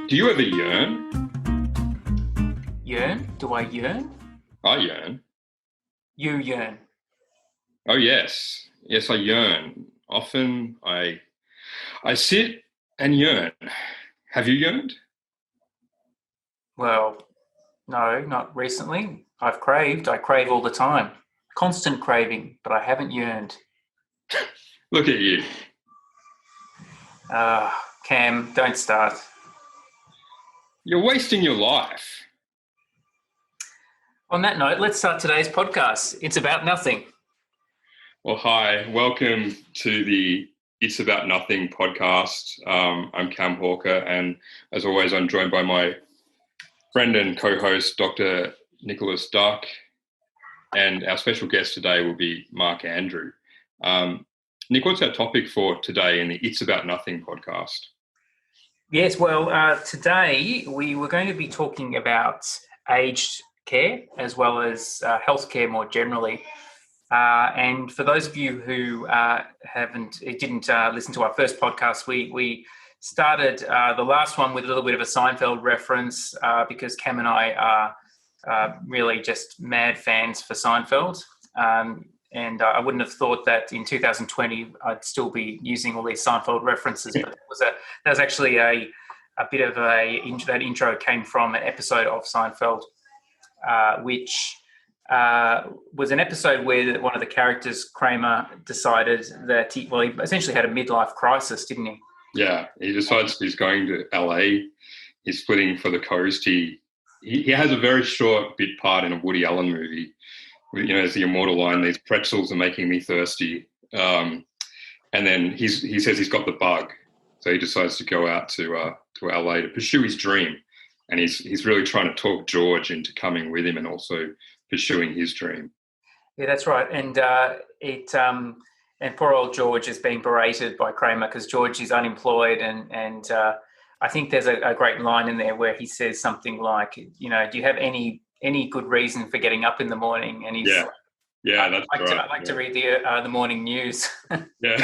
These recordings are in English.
Do you ever yearn? Yearn? Do I yearn? I yearn. You yearn. Oh yes. Yes, I yearn. Often I sit and yearn. Have you yearned? Well, no, not recently. I've craved. I crave all the time. Constant craving, but I haven't yearned. Look at you. Cam, don't start. You're wasting your life. On that note, let's start today's podcast. It's about nothing. Well, hi. Welcome to the It's About Nothing podcast. I'm Cam Hawker, and as always, I'm joined by my friend and co-host, Dr. Nicholas Duck, and our special guest today will be Mark Andrew. Nick, what's our topic for today in the It's About Nothing podcast? Yes, well, today we were going to be talking about aged care as well as healthcare more generally. And for those of you who didn't listen to our first podcast, we started the last one with a little bit of a Seinfeld reference because Cam and I are really just mad fans for Seinfeld. And I wouldn't have thought that in 2020 I'd still be using all these Seinfeld references, but that was actually a bit of that intro came from an episode of Seinfeld, which was an episode where one of the characters, Kramer, decided that he essentially had a midlife crisis, didn't he? Yeah, he decides he's going to LA. He's splitting for the coast. He has a very short bit part in a Woody Allen movie. You know, there's the immortal line, "These pretzels are making me thirsty." And then he says he's got the bug. So he decides to go out to LA to pursue his dream. And he's really trying to talk George into coming with him and also pursuing his dream. Yeah, that's right. And and poor old George is being berated by Kramer because George is unemployed. And I think there's a great line in there where he says something like, you know, do you have any good reason for getting up in the morning? And he's yeah, that's right. I like to read the morning news. yeah.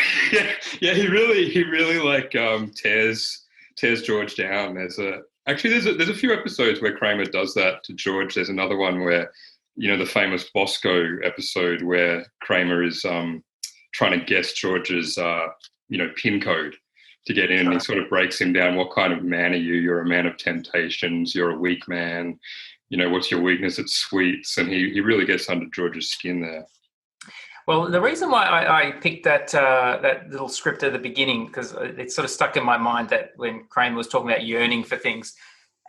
He really like tears George down. There's a few episodes where Kramer does that to George. There's another one where, you know, the famous Bosco episode where Kramer is trying to guess George's PIN code to get in, and he sort of breaks him down. What kind of man are you? You're a man of temptations. You're a weak man. You know, what's your weakness? It's sweets. And he really gets under George's skin there. Well, the reason why I picked that little script at the beginning, because it sort of stuck in my mind that when Kramer was talking about yearning for things,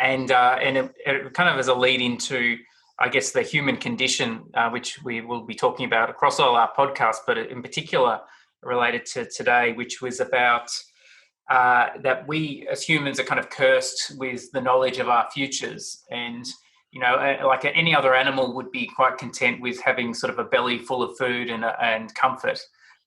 and it kind of as a lead into, I guess, the human condition, which we will be talking about across all our podcasts, but in particular related to today, which was about that we as humans are kind of cursed with the knowledge of our futures. And you know, like any other animal would be quite content with having sort of a belly full of food and comfort.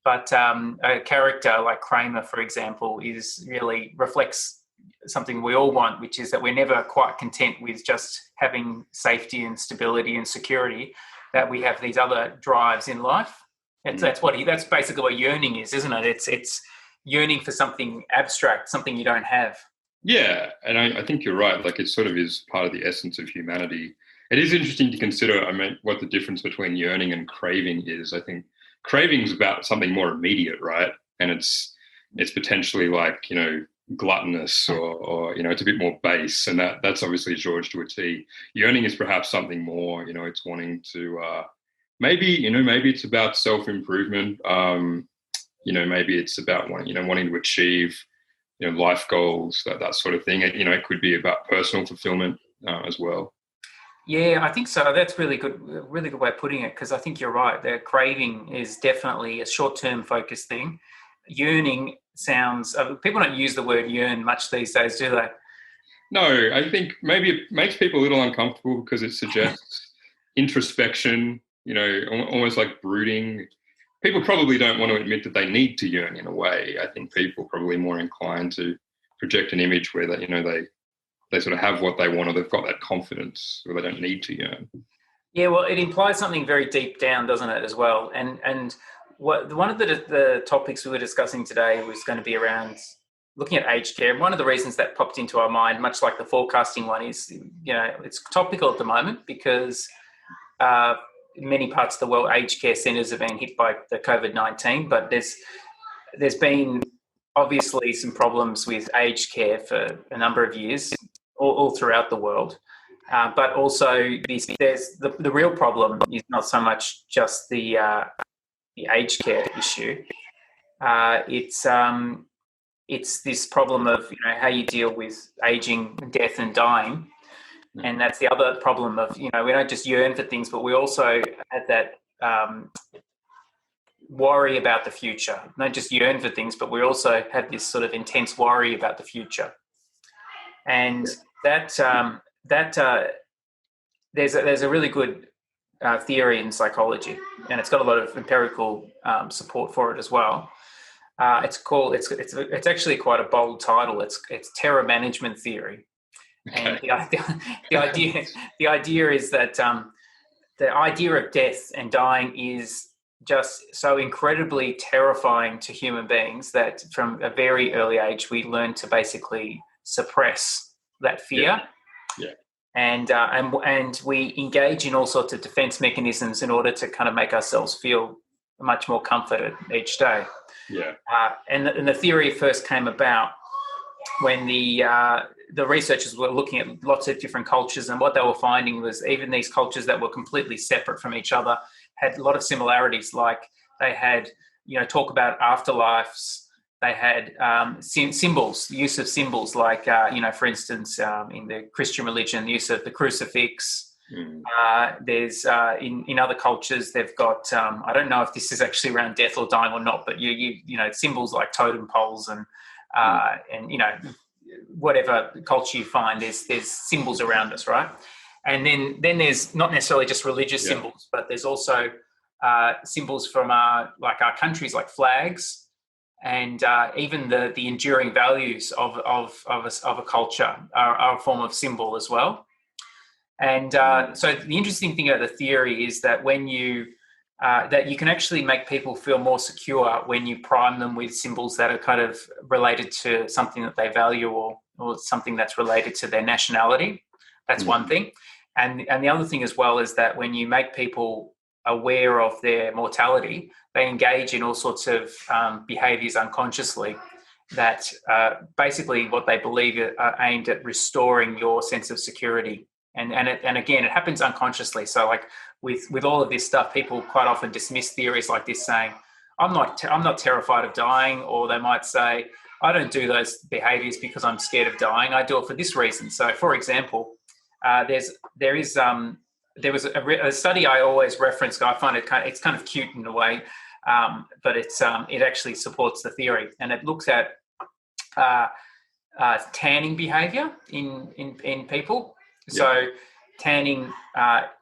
But a character like Kramer, for example, really reflects something we all want, which is that we're never quite content with just having safety and stability and security, that we have these other drives in life. That's basically what yearning is, isn't it? It's yearning for something abstract, something you don't have. Yeah, and I think you're right. Like, it sort of is part of the essence of humanity. It is interesting to consider, what the difference between yearning and craving is. I think craving is about something more immediate, right? And it's potentially like, you know, gluttonous or you know, it's a bit more base. And that's obviously George to a T. Yearning is perhaps something more, you know, it's wanting to, maybe it's about self-improvement. You know, maybe it's about wanting to achieve, you know, life goals, that sort of thing. You know, it could be about personal fulfillment as well. Yeah, I think so. That's really good way of putting it, because I think you're right. The craving is definitely a short-term focused thing. Yearning sounds, people don't use the word yearn much these days, do they? No, I think maybe it makes people a little uncomfortable because it suggests introspection, you know, almost like brooding. People probably don't want to admit that they need to yearn in a way. I think people are probably more inclined to project an image where that, you know, they sort of have what they want, or they've got that confidence where they don't need to yearn. Yeah, well, it implies something very deep down, doesn't it, as well? And one of the topics we were discussing today was going to be around looking at aged care, one of the reasons that popped into our mind, much like the forecasting one, is, it's topical at the moment because in many parts of the world, aged care centres have been hit by the COVID-19, but there's been obviously some problems with aged care for a number of years, all throughout the world. But also, there's the real problem is not so much just the aged care issue. It's this problem of how you deal with aging, death, and dying, and that's the other problem of we don't just yearn for things, but we also have that worry about the future. We don't just yearn for things, but we also have this sort of intense worry about the future, and that there's a really good theory in psychology, and it's got a lot of empirical support for it as well. It's actually quite a bold title. It's terror management theory, and the idea is that the idea of death and dying is just so incredibly terrifying to human beings that from a very early age we learn to basically suppress that fear. Yeah. And we engage in all sorts of defense mechanisms in order to kind of make ourselves feel much more comforted each day. Yeah. And the theory first came about when the researchers were looking at lots of different cultures, and what they were finding was even these cultures that were completely separate from each other had a lot of similarities. Like they had, talk about afterlives. They had symbols, the use of symbols, like for instance, in the Christian religion, the use of the crucifix. There's in other cultures they've got I don't know if this is actually around death or dying or not, but you symbols like totem poles and whatever culture you find, there's symbols around us, right? And then there's not necessarily just religious symbols, but there's also symbols from our countries, like flags, and even the enduring values of a culture are a form of symbol as well. And so the interesting thing about the theory is that when that you can actually make people feel more secure when you prime them with symbols that are kind of related to something that they value or something that's related to their nationality. That's one thing. And the other thing as well is that when you make people aware of their mortality, they engage in all sorts of behaviours unconsciously that basically what they believe are aimed at restoring your sense of security. And again, it happens unconsciously. So like with all of this stuff, people quite often dismiss theories like this, saying, I'm not terrified of dying, or they might say, I don't do those behaviours because I'm scared of dying. I do it for this reason. So, for example, there was a study I always reference. I find it's kind of cute in a way, but it actually supports the theory, and it looks at tanning behaviour in people. So tanning,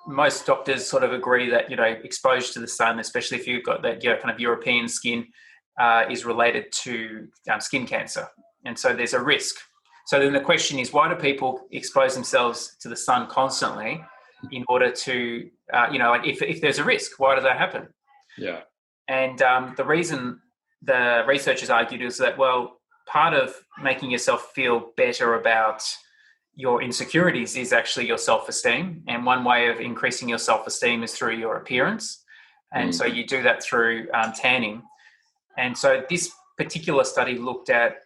most doctors sort of agree that exposure to the sun, especially if you've got that kind of European skin, is related to skin cancer, and so there's a risk. So then the question is, why do people expose themselves to the sun constantly in order to, if there's a risk, why does that happen? Yeah. And the reason the researchers argued is that, well, part of making yourself feel better about your insecurities is actually your self-esteem. And one way of increasing your self-esteem is through your appearance. And so you do that through tanning. And so this particular study looked at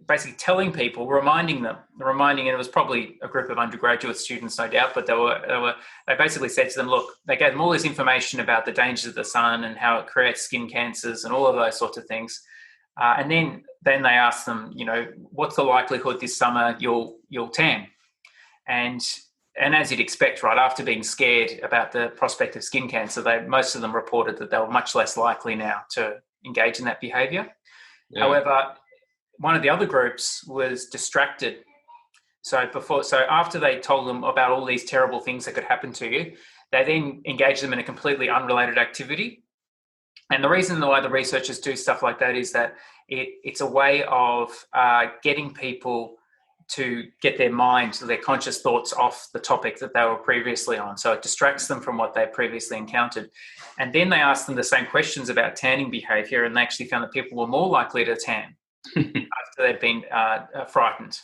basically telling people, reminding, and it was probably a group of undergraduate students, no doubt, but they basically said to them, look, they gave them all this information about the dangers of the sun and how it creates skin cancers and all of those sorts of things. And then they asked them, what's the likelihood this summer you'll tan? And as you'd expect, right, after being scared about the prospect of skin cancer, most of them reported that they were much less likely now to engage in that behaviour. Yeah. However, one of the other groups was distracted. So after they told them about all these terrible things that could happen to you, they then engaged them in a completely unrelated activity. And the reason why the researchers do stuff like that is that it's a way of getting people to get their mind, their conscious thoughts off the topic that they were previously on. So it distracts them from what they previously encountered. And then they asked them the same questions about tanning behaviour, and they actually found that people were more likely to tan. after they've been frightened.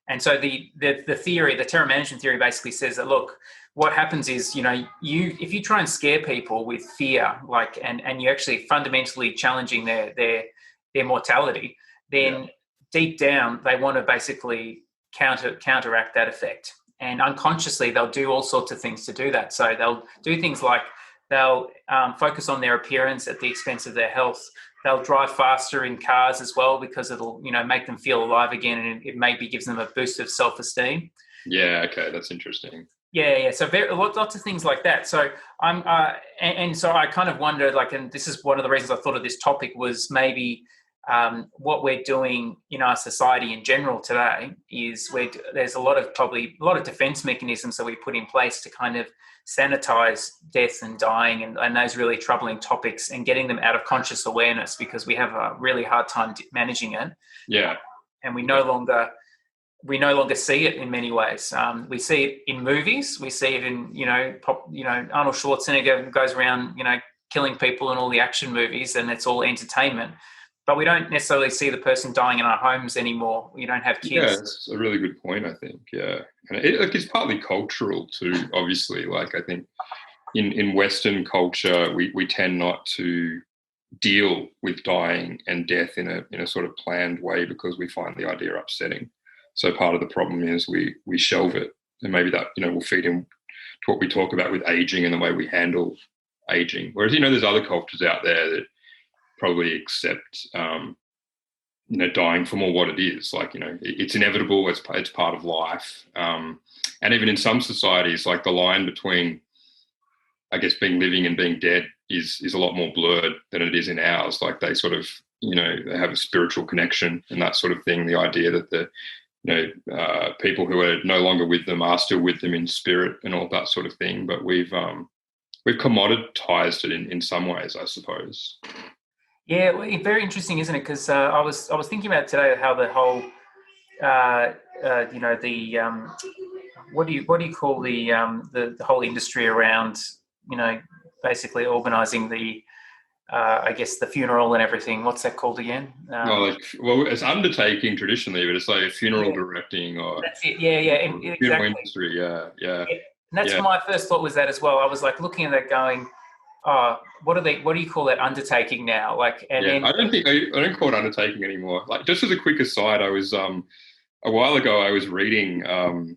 And so the theory, the terror management theory, basically says that, look, what happens is, if you try and scare people with fear, and you're actually fundamentally challenging their mortality, then deep down they want to basically counteract that effect. And unconsciously they'll do all sorts of things to do that. So they'll do things like they'll focus on their appearance at the expense of their health. They'll drive faster in cars as well because it'll, make them feel alive again, and it maybe gives them a boost of self-esteem. Yeah, okay, that's interesting. Yeah. So lots of things like that. So so I kind of wondered, and this is one of the reasons I thought of this topic was maybe what we're doing in our society in general today is there's a lot of defense mechanisms that we put in place to kind of sanitize death and dying and those really troubling topics and getting them out of conscious awareness, because we have a really hard time managing it. Yeah. And we no longer see it in many ways. We see it in movies. We see it in, Arnold Schwarzenegger goes around, killing people in all the action movies, and it's all entertainment. But we don't necessarily see the person dying in our homes anymore. We don't have kids. Yeah, that's a really good point, I think. Yeah. And it's partly cultural too, obviously. I think in Western culture, we tend not to deal with dying and death in a sort of planned way because we find the idea upsetting. So part of the problem is we shelve it. And maybe that, will feed into what we talk about with aging and the way we handle aging. Whereas, there's other cultures out there that probably accept, dying for more what it is. It's inevitable. It's part of life. And even in some societies, the line between, I guess, being living and being dead is a lot more blurred than it is in ours. They sort of, they have a spiritual connection and that sort of thing. The idea that the, people who are no longer with them are still with them in spirit and all that sort of thing. But we've commoditized it in some ways, I suppose. Yeah, well, very interesting, isn't it? Because I was thinking about today how the whole, what do you call the whole industry around, basically organising the, I guess the funeral and everything. What's that called again? It's undertaking traditionally, but it's like funeral directing or that's it. Yeah, funeral exactly. industry. Yeah. And that's my first thought was that as well. I was looking at that going, what do you call that undertaking now? I don't call it undertaking anymore. Just as a quick aside, I was a while ago I was reading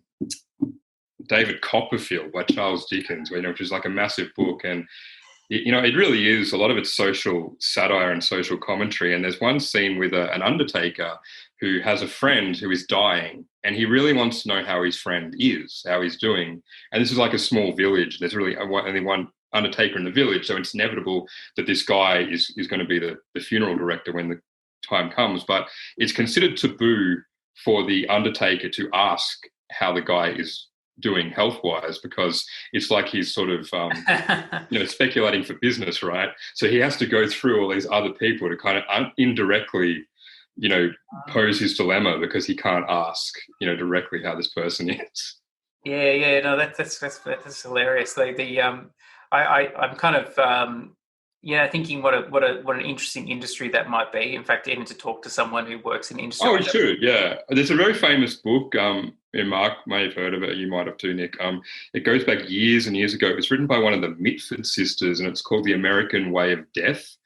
David Copperfield by Charles Dickens, which is a massive book, and it really is a lot of it's social satire and social commentary. And there's one scene with an undertaker who has a friend who is dying, and he really wants to know how his friend is, how he's doing. And this is a small village. There's really only one undertaker in the village, so it's inevitable that this guy is going to be the funeral director when the time comes. But it's considered taboo for the undertaker to ask how the guy is doing health-wise, because it's he's sort of speculating for business, right? So he has to go through all these other people to kind of indirectly pose his dilemma, because he can't ask directly how this person is. No, that's hilarious. I'm kind of thinking what an interesting industry that might be. In fact, even to talk to someone who works in the industry. Oh, it should, yeah. There's a very famous book, and Mark may have heard of it, you might have too, Nick. It goes back years and years ago. It was written by one of the Mitford sisters, and it's called The American Way of Death.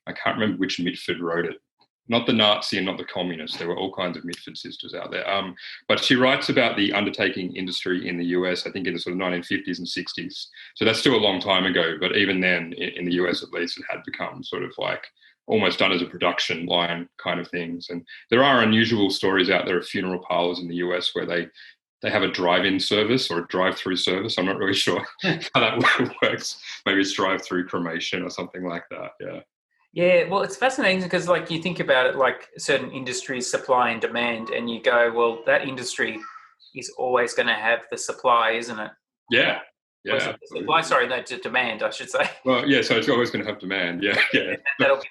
I can't remember which Mitford wrote it. Not the Nazi and not the communist. There were all kinds of Mitford sisters out there. But she writes about the undertaking industry in the US, I think in the sort of 1950s and 60s. So that's still a long time ago. But even then, in the US at least, it had become sort of almost done as a production line kind of things. And there are unusual stories out there of funeral parlors in the US where they have a drive-in service or a drive-through service. I'm not really sure how that works. Maybe it's drive-through cremation or something like that, yeah. Yeah, well, it's fascinating because, you think about it, certain industries, supply and demand, and you go, well, that industry is always going to have the supply, isn't it? Yeah. Supply, demand, I should say. Well, yeah, so it's always going to have demand, yeah. But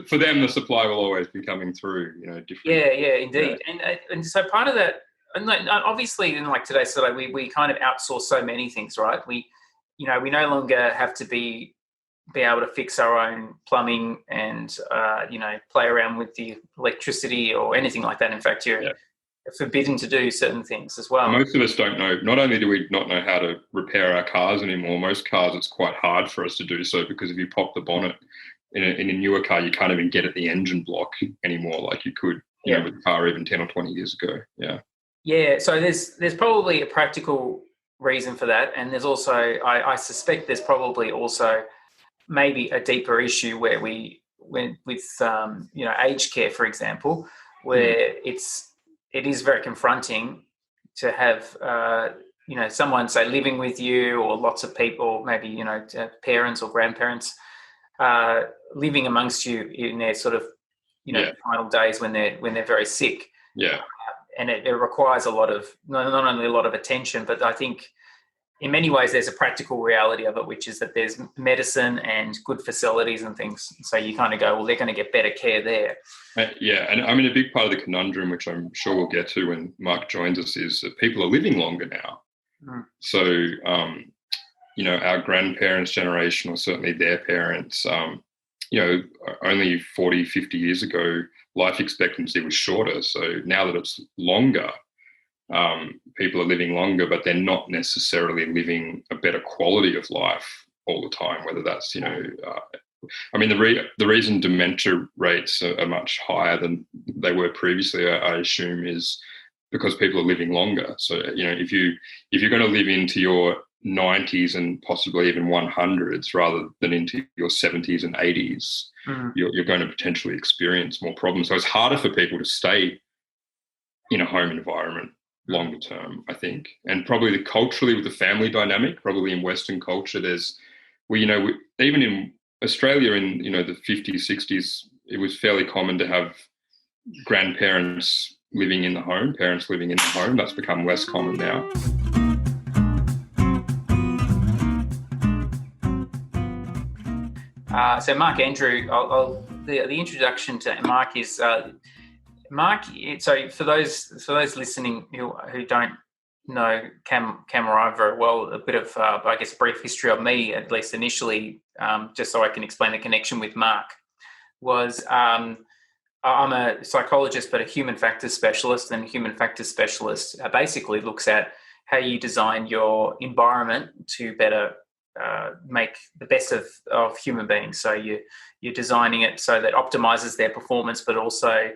for them, the supply will always be coming through, different. Yeah, indeed. Yeah. And so part of that, and obviously in today, we kind of outsource so many things, right? We no longer have to be be able to fix our own plumbing and, play around with the electricity or anything like that. In fact, you're Yeah. forbidden to do certain things as well. Most of us don't know. Not only do we not know how to repair our cars anymore, most cars it's quite hard for us to do so, because if you pop the bonnet in a newer car, you can't even get at the engine block anymore like you could, with a car even 10 or 20 years ago. Yeah. Yeah. So there's probably a practical reason for that, and there's also I suspect there's probably also maybe a deeper issue where we went with aged care, for example, where it is very confronting to have someone, say, living with you, or lots of people, maybe parents or grandparents living amongst you in their sort of final days when they're very sick. Yeah. And it requires a lot of not only a lot of attention, but I think in many ways there's a practical reality of it, which is that there's medicine and good facilities and things. So you kind of go, well, they're going to get better care there. Yeah, and I mean, a big part of the conundrum, which I'm sure we'll get to when Mark joins us, is that people are living longer now. So, our grandparents' generation, or certainly their parents, only 40, 50 years ago, life expectancy was shorter. So now that it's longer, people are living longer, but they're not necessarily living a better quality of life all the time, whether that's, the reason dementia rates are much higher than they were previously, I assume, is because people are living longer. So, if you're going to live into your 90s and possibly even 100s rather than into your 70s and 80s, you're going to potentially experience more problems. So it's harder for people to stay in a home environment longer term, I think. And probably culturally, with the family dynamic, probably in Western culture, even in Australia in, the 50s, 60s, it was fairly common to have grandparents living in the home, parents living in the home. That's become less common now. So Mark Andrew, the introduction to Mark is Mark. So for those listening who don't know Cam or I very well, a bit of I guess a brief history of me, at least initially, just so I can explain the connection with Mark. Was I'm a psychologist, but a human factors specialist, and a human factors specialist basically looks at how you design your environment to better make the best of human beings. So you're designing it so that optimizes their performance, but also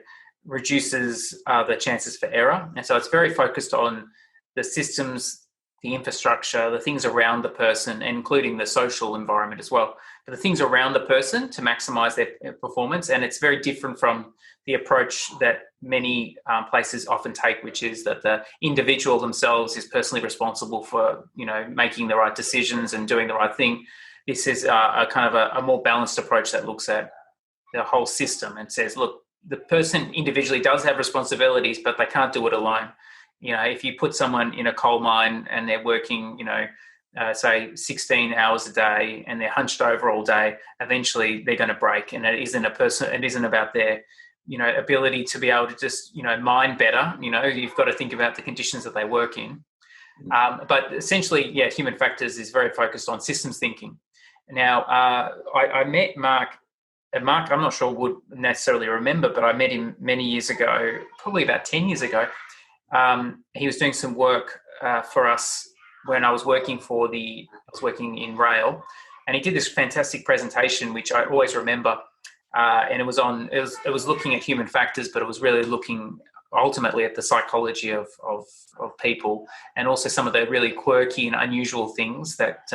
reduces the chances for error. And so it's very focused on the systems, the infrastructure, the things around the person, including the social environment as well. But the things around the person to maximize their performance. And it's very different from the approach that many places often take, which is that the individual themselves is personally responsible for, making the right decisions and doing the right thing. This is a kind of a more balanced approach that looks at the whole system and says, look, the person individually does have responsibilities, but they can't do it alone. If you put someone in a coal mine and they're working, say 16 hours a day and they're hunched over all day, eventually they're going to break. And it isn't about their, ability to be able to just, mine better. You've got to think about the conditions that they work in. But essentially, human factors is very focused on systems thinking. Now, I met Mark. And Mark, I'm not sure would necessarily remember, but I met him many years ago, probably about 10 years ago. He was doing some work for us when I was working in rail, and he did this fantastic presentation, which I always remember. And it was looking at human factors, but it was really looking ultimately at the psychology of people, and also some of the really quirky and unusual things that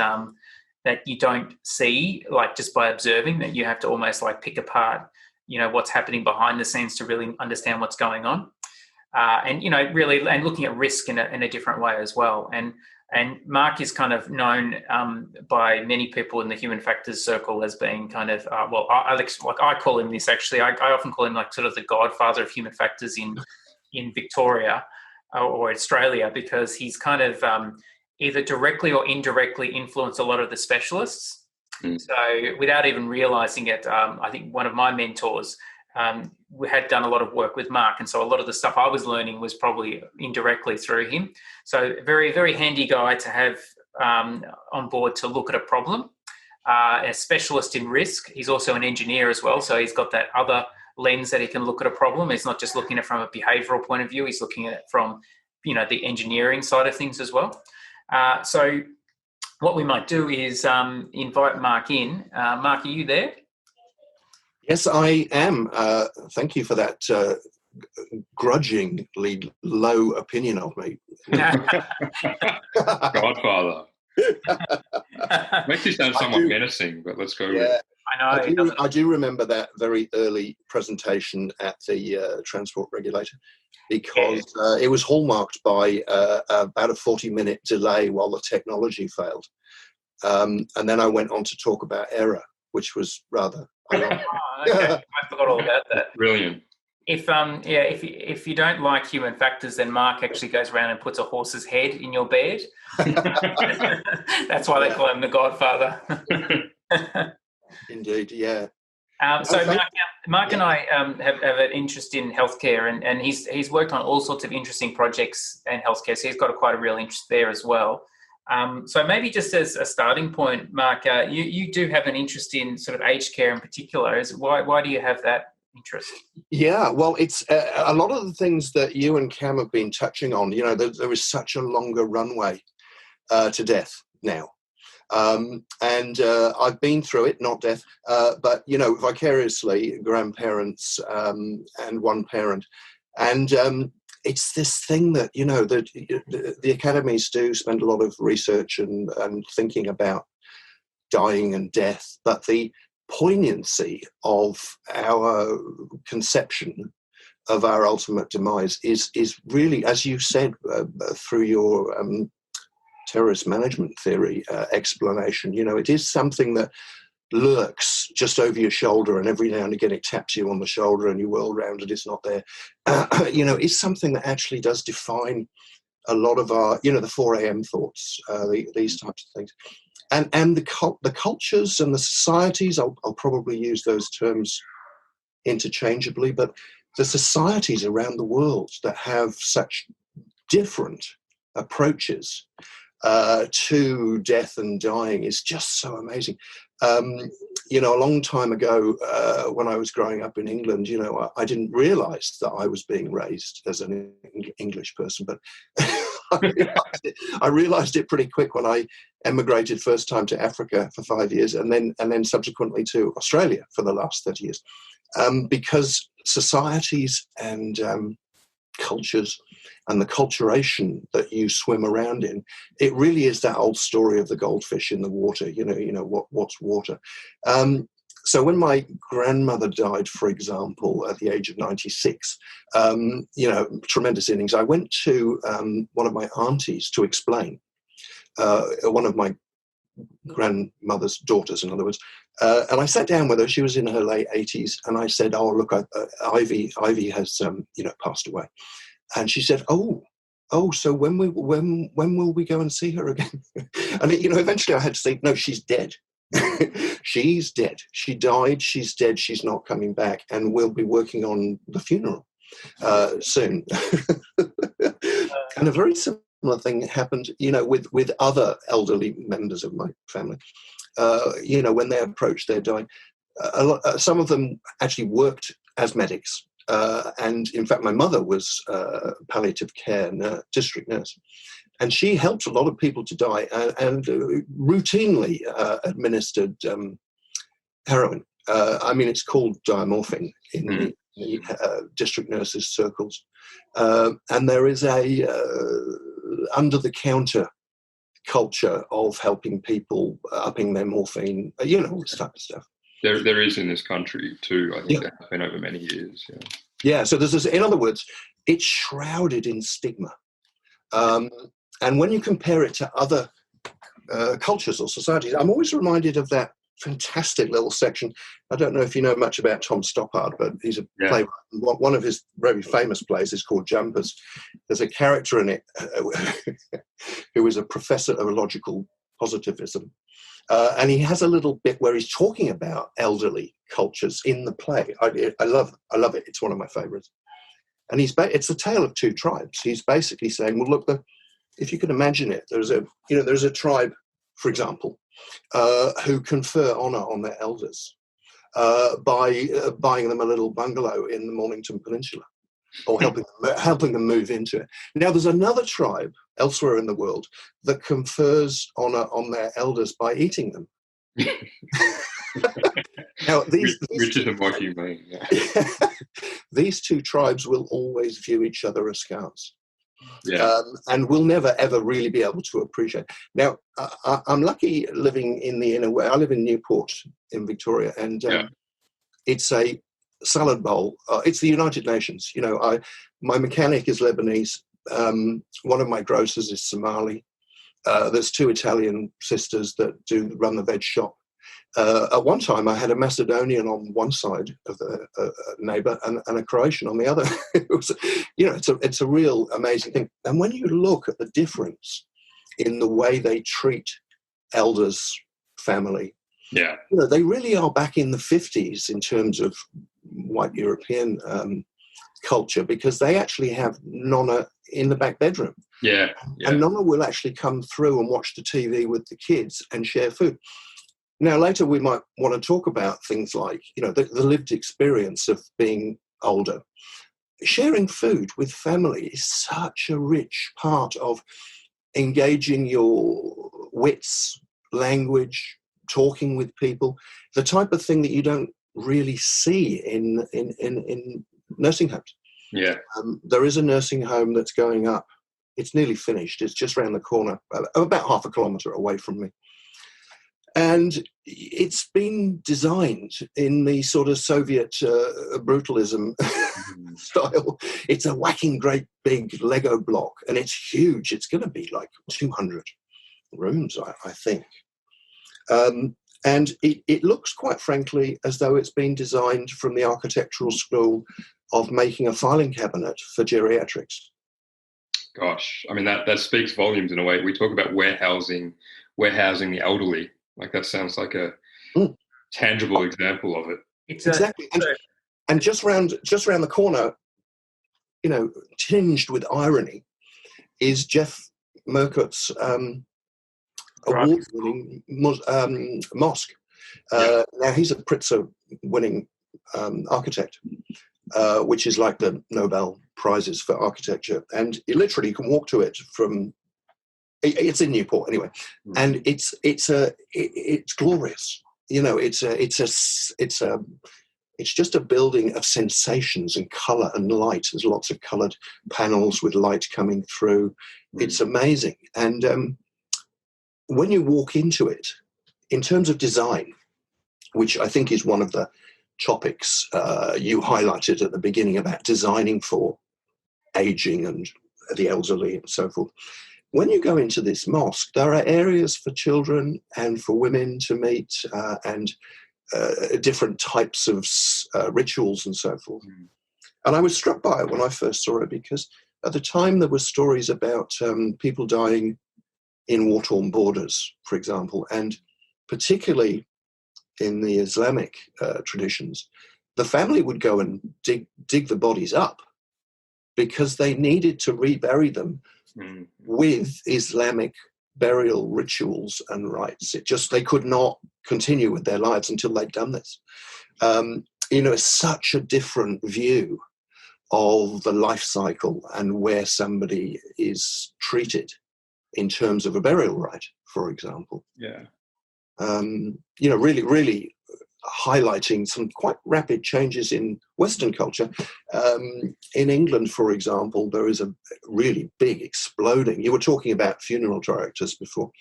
you don't see, like just by observing, that you have to almost like pick apart, what's happening behind the scenes to really understand what's going on. And really, and looking at risk in a different way as well. And Mark is kind of known by many people in the human factors circle as being kind of I call him this actually. I often call him like sort of the godfather of human factors in Victoria or Australia, because he's kind of either directly or indirectly influenced a lot of the specialists. So without even realizing it, I think one of my mentors. We had done a lot of work with Mark, and so a lot of the stuff I was learning was probably indirectly through him. So very, very handy guy to have on board to look at a problem. a specialist in risk. He's also an engineer as well, so he's got that other lens that he can look at a problem. He's not just looking at it from a behavioural point of view. He's looking at it from, the engineering side of things as well. So what we might do is invite Mark in. Mark, are you there? Yes, I am. Thank you for that grudgingly low opinion of me. Godfather. Makes you sound somewhat menacing, but let's go with it. I know. I do remember that very early presentation at the transport regulator, because it was hallmarked by about a 40-minute delay while the technology failed. And then I went on to talk about error, which was rather ironic. Okay. I forgot all about that. Brilliant. If you don't like human factors, then Mark actually goes around and puts a horse's head in your bed. That's why they call him the Godfather. Indeed, yeah. So Mark and I have an interest in healthcare, and he's worked on all sorts of interesting projects in healthcare, so he's got quite a real interest there as well. So maybe just as a starting point, Mark, you do have an interest in sort of aged care in particular. Why do you have that interest? Yeah, well, it's a lot of the things that you and Cam have been touching on. There is such a longer runway to death now. And I've been through it, not death, but, vicariously, grandparents and one parent. And it's this thing that, that the academies do spend a lot of research and thinking about dying and death, but the poignancy of our conception of our ultimate demise is really, as you said, through your terrorist management theory explanation, it is something that lurks just over your shoulder, and every now and again it taps you on the shoulder and you whirl around and it's not there. It's something that actually does define a lot of our, the 4 a.m. thoughts, these types of things. And the cultures and the societies, I'll probably use those terms interchangeably, but the societies around the world that have such different approaches to death and dying is just so amazing. A long time ago, when I was growing up in England, I didn't realise that I was being raised as an English person, but I realised it pretty quick when I emigrated first time to Africa for 5 years, and then subsequently to Australia for the last 30 years, because societies and cultures and the culturation that you swim around in, it really is that old story of the goldfish in the water. What's water? So when my grandmother died, for example, at the age of 96, tremendous innings, I went to one of my aunties to explain, one of my grandmother's daughters, in other words, and I sat down with her. She was in her late 80s, and I said, "Oh, look, Ivy has passed away." And she said, "Oh, so when will we go and see her again?" And eventually I had to say, "No, she's dead. She's dead. She died. She's dead. She's not coming back, and we'll be working on the funeral soon." And a very similar thing happened, with other elderly members of my family. When they approached their dying, some of them actually worked as medics. And in fact, my mother was palliative care district nurse, and she helped a lot of people to die and routinely administered heroin. It's called diamorphine in the district nurses' circles, and there is a under-the-counter culture of helping people, upping their morphine, all this type of stuff. There is in this country too. I think there have been over many years. Yeah. So there's this. In other words, it's shrouded in stigma, and when you compare it to other cultures or societies, I'm always reminded of that fantastic little section. I don't know if you know much about Tom Stoppard, but he's a playwright. One of his very famous plays is called Jumpers. There's a character in it who is a professor of logical positivism. And he has a little bit where he's talking about elderly cultures in the play. I love it. It's one of my favorites. And it's a tale of two tribes. He's basically saying, well, look, if you can imagine it, there's a tribe, for example, who confer honour on their elders by buying them a little bungalow in the Mornington Peninsula, or helping them move into it. Now, there's another tribe elsewhere in the world that confers honour on their elders by eating them. Now, which is what you mean. Yeah. These two tribes will always view each other as scouts. Yeah. And will never, ever really be able to appreciate. Now, I'm lucky living in the inner west. I live in Newport in Victoria, and it's a salad bowl. It's the United Nations. You know, my mechanic is Lebanese. One of my grocers is Somali. There's two Italian sisters that run the veg shop. At one time, I had a Macedonian on one side of the neighbour and a Croatian on the other. It was, it's a real amazing thing. And when you look at the difference in the way they treat elders, family, they really are back in the 50s in terms of white European culture, because they actually have Nonna in the back bedroom. And Nonna will actually come through and watch the TV with the kids and share food. Now, later we might want to talk about things like, the lived experience of being older. Sharing food with family is such a rich part of engaging your wits, language, talking with people, the type of thing that you don't really see in nursing homes. There is a nursing home that's going up. It's nearly finished. It's just around the corner, about half a kilometre away from me. And it's been designed in the sort of Soviet brutalism style. It's a whacking great big Lego block, and it's huge. It's going to be like 200 rooms, I think. And it looks, quite frankly, as though it's been designed from the architectural school of making a filing cabinet for geriatrics. Gosh, I mean, that speaks volumes in a way. We talk about warehousing the elderly. Like, that sounds like a tangible example of it. Exactly. And just round the corner, tinged with irony, is Jeff Murcutt's award-winning mosque. Now, he's a Pritzker-winning architect, which is like the Nobel Prizes for architecture. And you literally can walk to it from... It's in Newport anyway, and it's glorious. It's just a building of sensations and colour and light. There's lots of coloured panels with light coming through. It's amazing. And when you walk into it, in terms of design, which I think is one of the topics you highlighted at the beginning about designing for ageing and the elderly and so forth. When you go into this mosque, there are areas for children and for women to meet and different types of rituals and so forth. And I was struck by it when I first saw it, because at the time there were stories about people dying in war-torn borders, for example, and particularly in the Islamic traditions, the family would go and dig the bodies up because they needed to rebury them with Islamic burial rituals and rites. They could not continue with their lives until they'd done this. It's such a different view of the life cycle and where somebody is treated in terms of a burial rite, for example. Really, really highlighting some quite rapid changes in Western culture. In England, for example, there is a really big exploding. You were talking about funeral directors before.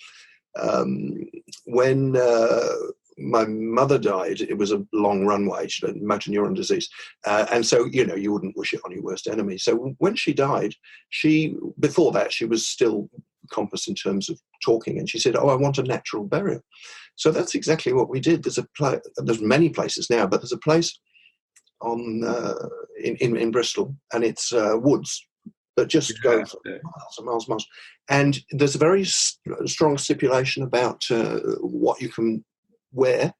When my mother died, it was a long runway. She had motor neuron disease. And so, you wouldn't wish it on your worst enemy. So when she died, before that, she was still compass in terms of talking, and she said, I want a natural burial. So that's exactly what we did. There's many places now, but there's a place in Bristol, and it's woods that just go for miles and miles and miles. And there's a very strong stipulation about what you can wear.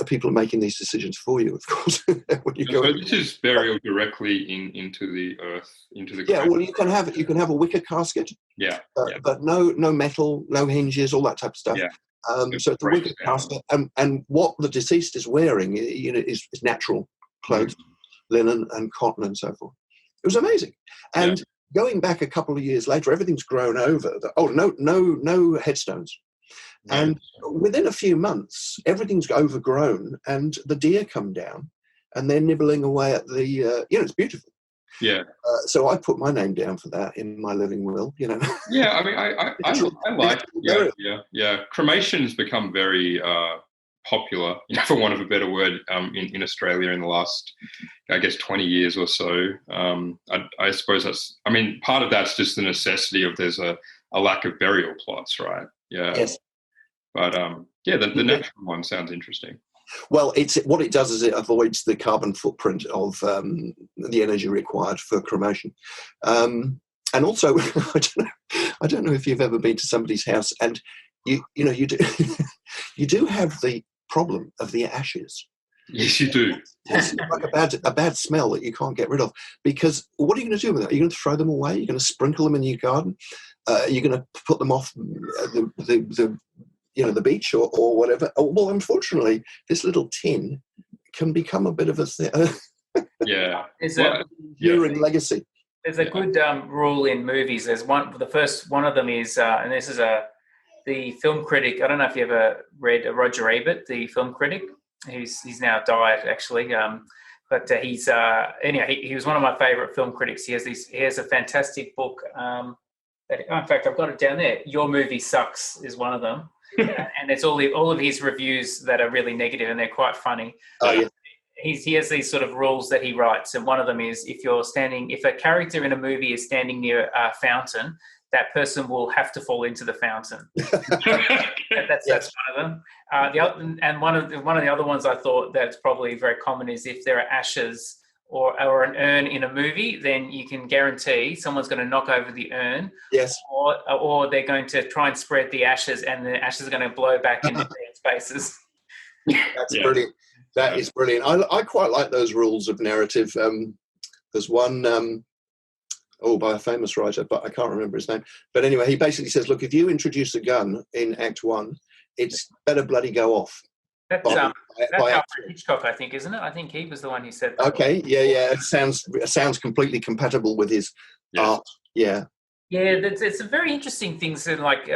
People are making these decisions for you, of course. When you go, so this is burial directly into the earth, into the ground. Yeah, well, you can have a wicker casket. Yeah. But no metal, no hinges, all that type of stuff. Yeah. So it's a wicked casket, and what the deceased is wearing, is natural clothes, linen and cotton and so forth. It was amazing. And going back a couple of years later, everything's grown over. No headstones. Right. And within a few months, everything's overgrown, and the deer come down, and they're nibbling away at the. It's beautiful. Yeah. So I put my name down for that in my living will. Yeah, I mean, I like. Yeah. Cremation's become very popular, for want of a better word, in Australia in the last, I guess, 20 years or so. I suppose that's. I mean, part of that's just the necessity of there's a lack of burial plots, right? Yeah. Yes. But the natural one sounds interesting. Well, what it does is it avoids the carbon footprint of the energy required for cremation, and also I don't know if you've ever been to somebody's house, and you do you do have the problem of the ashes. Yes, you do. It's like a bad smell that you can't get rid of, because what are you going to do with it? Are you going to throw them away? You're going to sprinkle them in your garden? You're going to put them off the beach or whatever. Well, unfortunately, this little tin can become a bit of a enduring legacy. There's a good rule in movies. There's one. The first one of them is, and this is the film critic. I don't know if you ever read Roger Ebert, the film critic. He's now died actually, but he's anyway. He was one of my favorite film critics. He has a fantastic book. In fact, I've got it down there. Your Movie Sucks is one of them. And it's all of his reviews that are really negative, and they're quite funny. Oh, yeah. He has these sort of rules that he writes, and one of them is if a character in a movie is standing near a fountain, that person will have to fall into the fountain. That's one of them. One of the other ones I thought that's probably very common is if there are ashes or an urn in a movie, then you can guarantee someone's going to knock over the urn. Yes. Or they're going to try and spread the ashes, and the ashes are going to blow back into their spaces. That's brilliant. That is brilliant. I quite like those rules of narrative. There's one by a famous writer, but I can't remember his name. But anyway, he basically says, look, if you introduce a gun in Act 1, it's better bloody go off. That's Alfred Hitchcock, I think, isn't it? I think he was the one who said that. Okay, yeah. It sounds completely compatible with his art. Yeah. Yeah, it's a very interesting thing. So, like,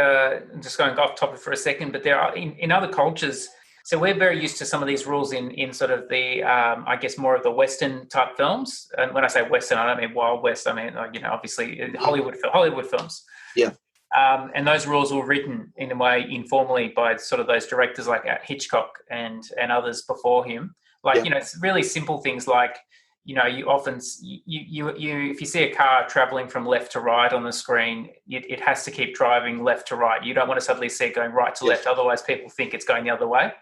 just going off topic for a second, but there are in other cultures. So we're very used to some of these rules in sort of the, I guess, more of the Western type films. And when I say Western, I don't mean Wild West. I mean, obviously Hollywood films. Yeah. And those rules were written in a way informally by sort of those directors like Hitchcock and others before him. Like, it's really simple things like, you often, if you see a car traveling from left to right on the screen, it has to keep driving left to right. You don't want to suddenly see it going right to left. Otherwise people think it's going the other way.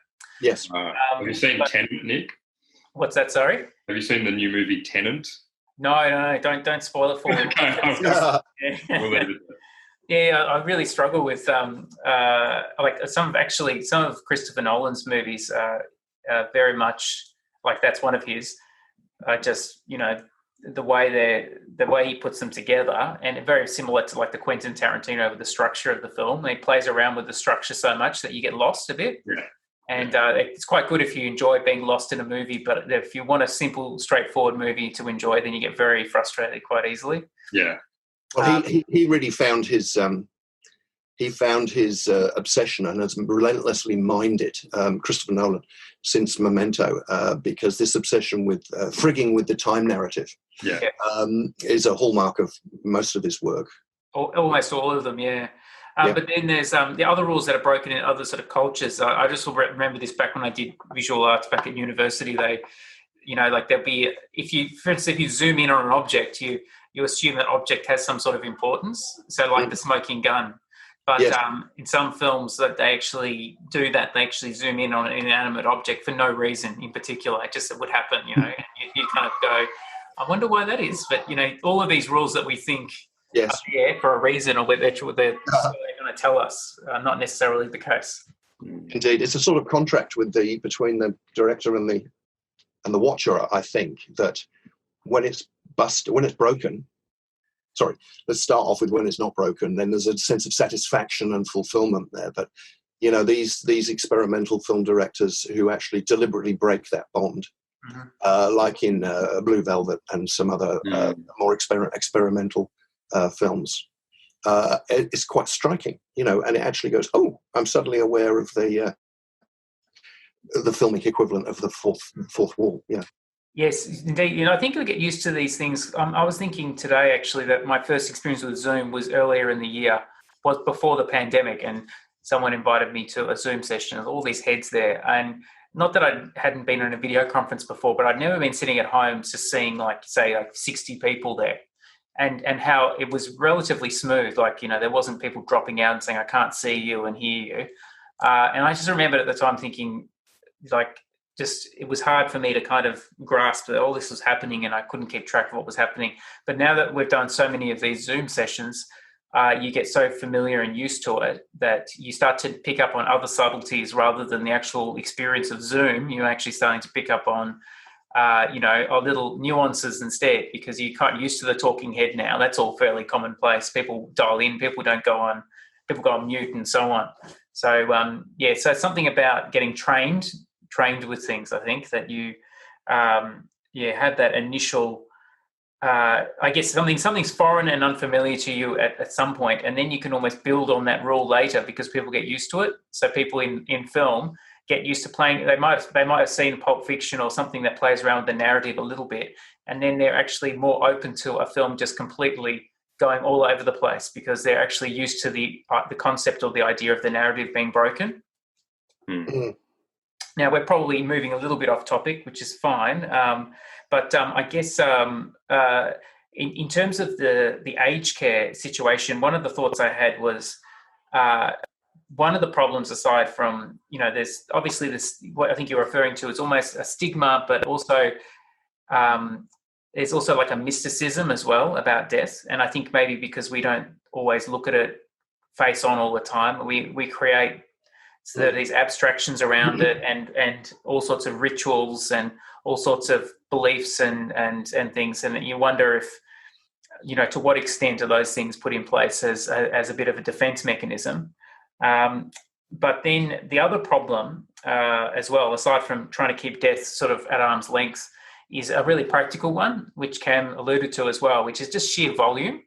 Yes. Have you seen Tenet, Nick? What's that, sorry? Have you seen the new movie Tenet? No, don't spoil it for me. Yeah, I really struggle with like some of Christopher Nolan's movies very much like that's one of his. Just the way he puts them together, and very similar to like the Quentin Tarantino with the structure of the film. He plays around with the structure so much that you get lost a bit. Yeah. And it's quite good if you enjoy being lost in a movie, but if you want a simple, straightforward movie to enjoy, then you get very frustrated quite easily. Yeah. Well, he really found his obsession and has relentlessly mined it, Christopher Nolan, since Memento, because this obsession with frigging with the time narrative is a hallmark of most of his work. Almost all of them, yeah. But then there's the other rules that are broken in other sort of cultures. I just remember this back when I did visual arts back at university. They, like there'll be, for instance, if you zoom in on an object, you assume that object has some sort of importance. So like the smoking gun. But in some films that they actually do that, they actually zoom in on an inanimate object for no reason in particular. It just would happen, and you kind of go, I wonder why that is. But, all of these rules that we think are there for a reason, or they're going to tell us, are not necessarily the case. Indeed. It's a sort of contract between the director and the watcher, I think, that when it's broken, let's start off with when it's not broken. Then there's a sense of satisfaction and fulfillment there. But You know, these experimental film directors who actually deliberately break that bond, like in Blue Velvet and some other more experimental films. It's quite striking, you know, and it actually goes, oh, I'm suddenly aware of the filmic equivalent of the fourth wall. Yeah. Yes, indeed. You know, I think we get used to these things. I was thinking today, actually, that my first experience with Zoom was earlier in the year, was before the pandemic, and someone invited me to a Zoom session with all these heads there. And not that I hadn't been in a video conference before, but I'd never been sitting at home just seeing, like, say, like 60 people there. And how it was relatively smooth. Like, you know, there wasn't people dropping out and saying, I can't see you and hear you. And I just remembered at the time thinking, like, just it was hard for me to kind of grasp that all this was happening and I couldn't keep track of what was happening. But now that we've done so many of these Zoom sessions, you get so familiar and used to it that you start to pick up on other subtleties rather than the actual experience of Zoom. You're actually starting to pick up on you know, little nuances instead, because you're kind of used to the talking head now. That's all fairly commonplace. People dial in, people don't go on, people go on mute and so on. So, yeah, so something about getting trained with things, I think, that you, have that initial, I guess something's foreign and unfamiliar to you at some point, and then you can almost build on that rule later because people get used to it. So people in film get used to playing. They might have seen Pulp Fiction or something that plays around with the narrative a little bit, and then they're actually more open to a film just completely going all over the place because they're actually used to the concept or the idea of the narrative being broken. Mm-hmm. Now we're probably moving a little bit off topic, which is fine. But I guess in terms of the aged care situation, one of the thoughts I had was. One of the problems, aside from, you know, there's obviously this, what I think you're referring to, it's almost a stigma, but also there's also like a mysticism as well about death. And I think maybe because we don't always look at it face on all the time, we create these abstractions around it and all sorts of rituals and all sorts of beliefs and things. And you wonder if, you know, to what extent are those things put in place as a bit of a defense mechanism. But then the other problem as well, aside from trying to keep death sort of at arm's length, is a really practical one, which Cam alluded to as well, which is just sheer volume.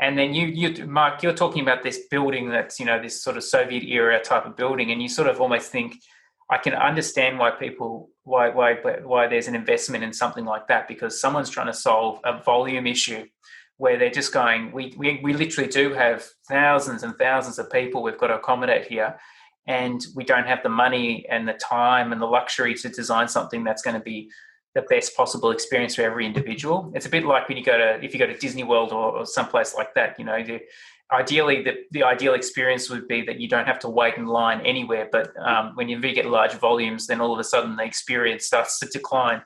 And then you, Mark, you're talking about this building that's, you know, this sort of Soviet era type of building, and you sort of almost think, I can understand why there's an investment in something like that, because someone's trying to solve a volume issue where they're just going, we literally do have thousands and thousands of people we've got to accommodate here, and we don't have the money and the time and the luxury to design something that's going to be the best possible experience for every individual. It's a bit like when if you go to Disney World or someplace like that, you know, ideally the ideal experience would be that you don't have to wait in line anywhere, but when you get large volumes, then all of a sudden the experience starts to decline.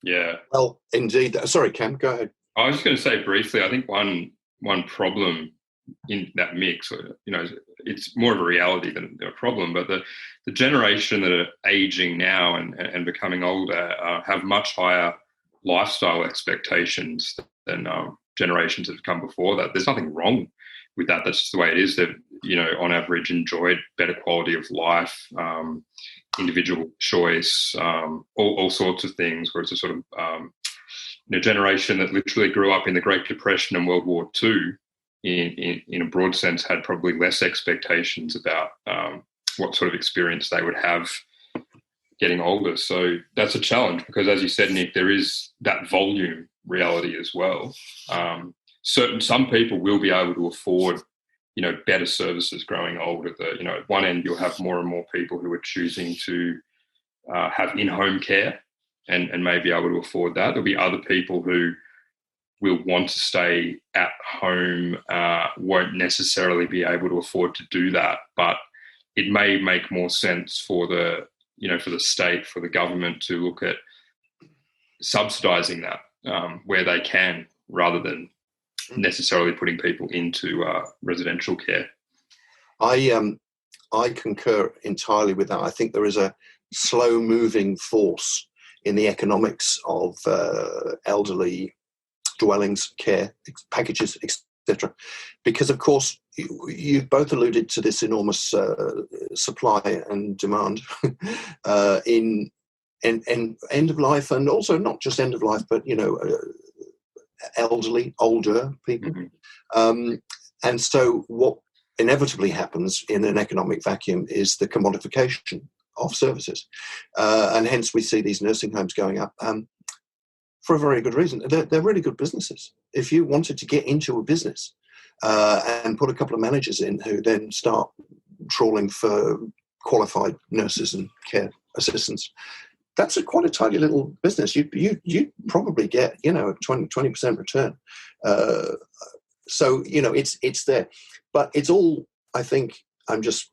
Yeah. Well, indeed. Sorry, Cam, go ahead. I was just going to say briefly, I think one problem in that mix, you know, it's more of a reality than a problem, but the generation that are aging now and becoming older have much higher lifestyle expectations than generations that have come before that. There's nothing wrong with that. That's just the way it is. They've, you know, on average enjoyed better quality of life, individual choice, all sorts of things, where it's a sort of generation that literally grew up in the Great Depression and World War II, in a broad sense, had probably less expectations about what sort of experience they would have getting older. So that's a challenge because, as you said, Nick, there is that volume reality as well. Some people will be able to afford, you know, better services growing older. At one end, you'll have more and more people who are choosing to have in-home care and may be able to afford that. There'll be other people who will want to stay at home, won't necessarily be able to afford to do that, but it may make more sense for the state, for the government to look at subsidising that where they can, rather than necessarily putting people into residential care. I concur entirely with that. I think there is a slow-moving force in the economics of elderly dwellings, care packages, etc. Because, of course, you both alluded to this enormous supply and demand in end of life, and also not just end of life, but elderly, older people. And so what inevitably happens in an economic vacuum is the commodification of services. And hence we see these nursing homes going up for a very good reason. They're really good businesses. If you wanted to get into a business and put a couple of managers in who then start trawling for qualified nurses and care assistants, that's quite a tidy little business. You'd probably get, a 20% return. So, it's there. But it's all, I think, I'm just,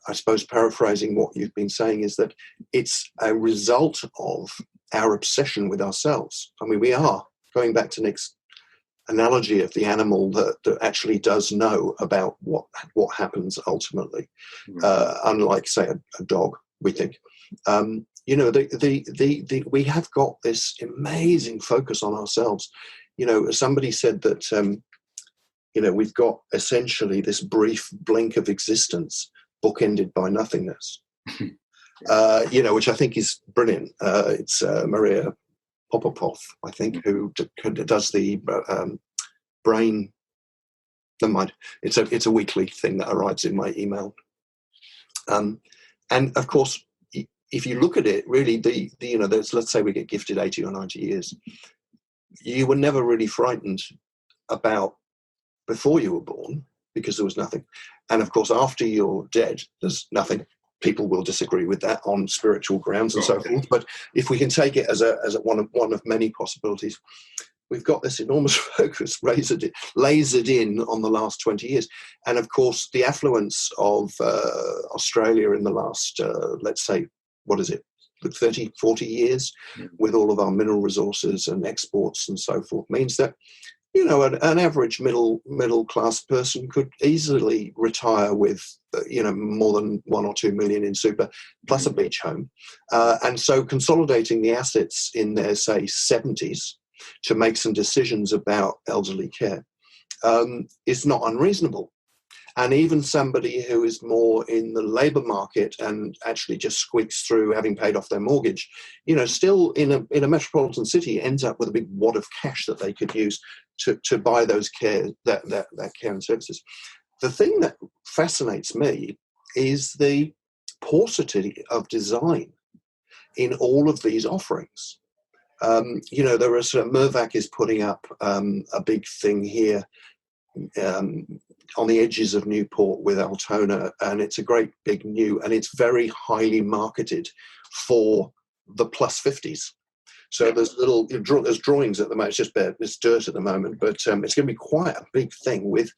I suppose, paraphrasing what you've been saying, is that it's a result of our obsession with ourselves. I mean, we are, going back to Nick's analogy of the animal that actually does know about what happens ultimately, unlike, say, a dog, we think. We have got this amazing focus on ourselves. Somebody said that, we've got essentially this brief blink of existence bookended by nothingness, which I think is brilliant. It's Maria Popopov, I think, who does the brain. Never mind. It's a weekly thing that arrives in my email. And of course, if you look at it, really, let's say we get gifted 80 or 90 years, you were never really frightened about before you were born, because there was nothing. And of course, after you're dead, there's nothing. People will disagree with that on spiritual grounds and so forth. But if we can take it as one of many possibilities, we've got this enormous focus lasered in on the last 20 years. And of course, the affluence of Australia in the last, let's say, 30, 40 years, with all of our mineral resources and exports and so forth, means that an average middle class person could easily retire with more than 1 or 2 million in super, plus a beach home, and so consolidating the assets in their, say, 70s to make some decisions about elderly care is not unreasonable. And even somebody who is more in the labour market and actually just squeaks through, having paid off their mortgage, still in a metropolitan city, ends up with a big wad of cash that they could use to buy those care and services. The thing that fascinates me is the paucity of design in all of these offerings. There is Mirvac is putting up a big thing here on the edges of Newport with Altona, and it's a great big new, and it's very highly marketed for the plus 50s. So there's there's drawings at the moment. It's just it's dirt at the moment, but it's going to be quite a big thing with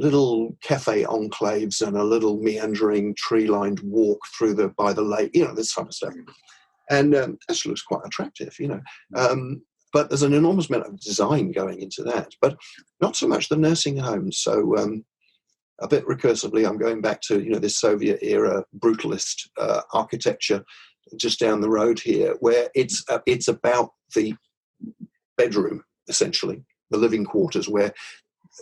little cafe enclaves and a little meandering tree-lined walk by the lake. This type of stuff, and this looks quite attractive. But there's an enormous amount of design going into that, but not so much the nursing homes. So a bit recursively, I'm going back to this Soviet-era brutalist architecture just down the road here, where it's about the bedroom, essentially, the living quarters, where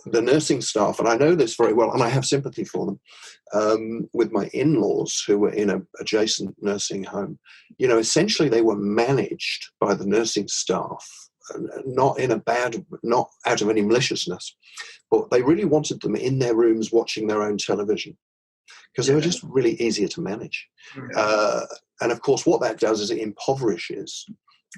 the nursing staff, and I know this very well, and I have sympathy for them, with my in-laws who were in an adjacent nursing home. Essentially they were managed by the nursing staff, not out of any maliciousness, but they really wanted them in their rooms watching their own television, because they were just really easier to manage. And of course, what that does is it impoverishes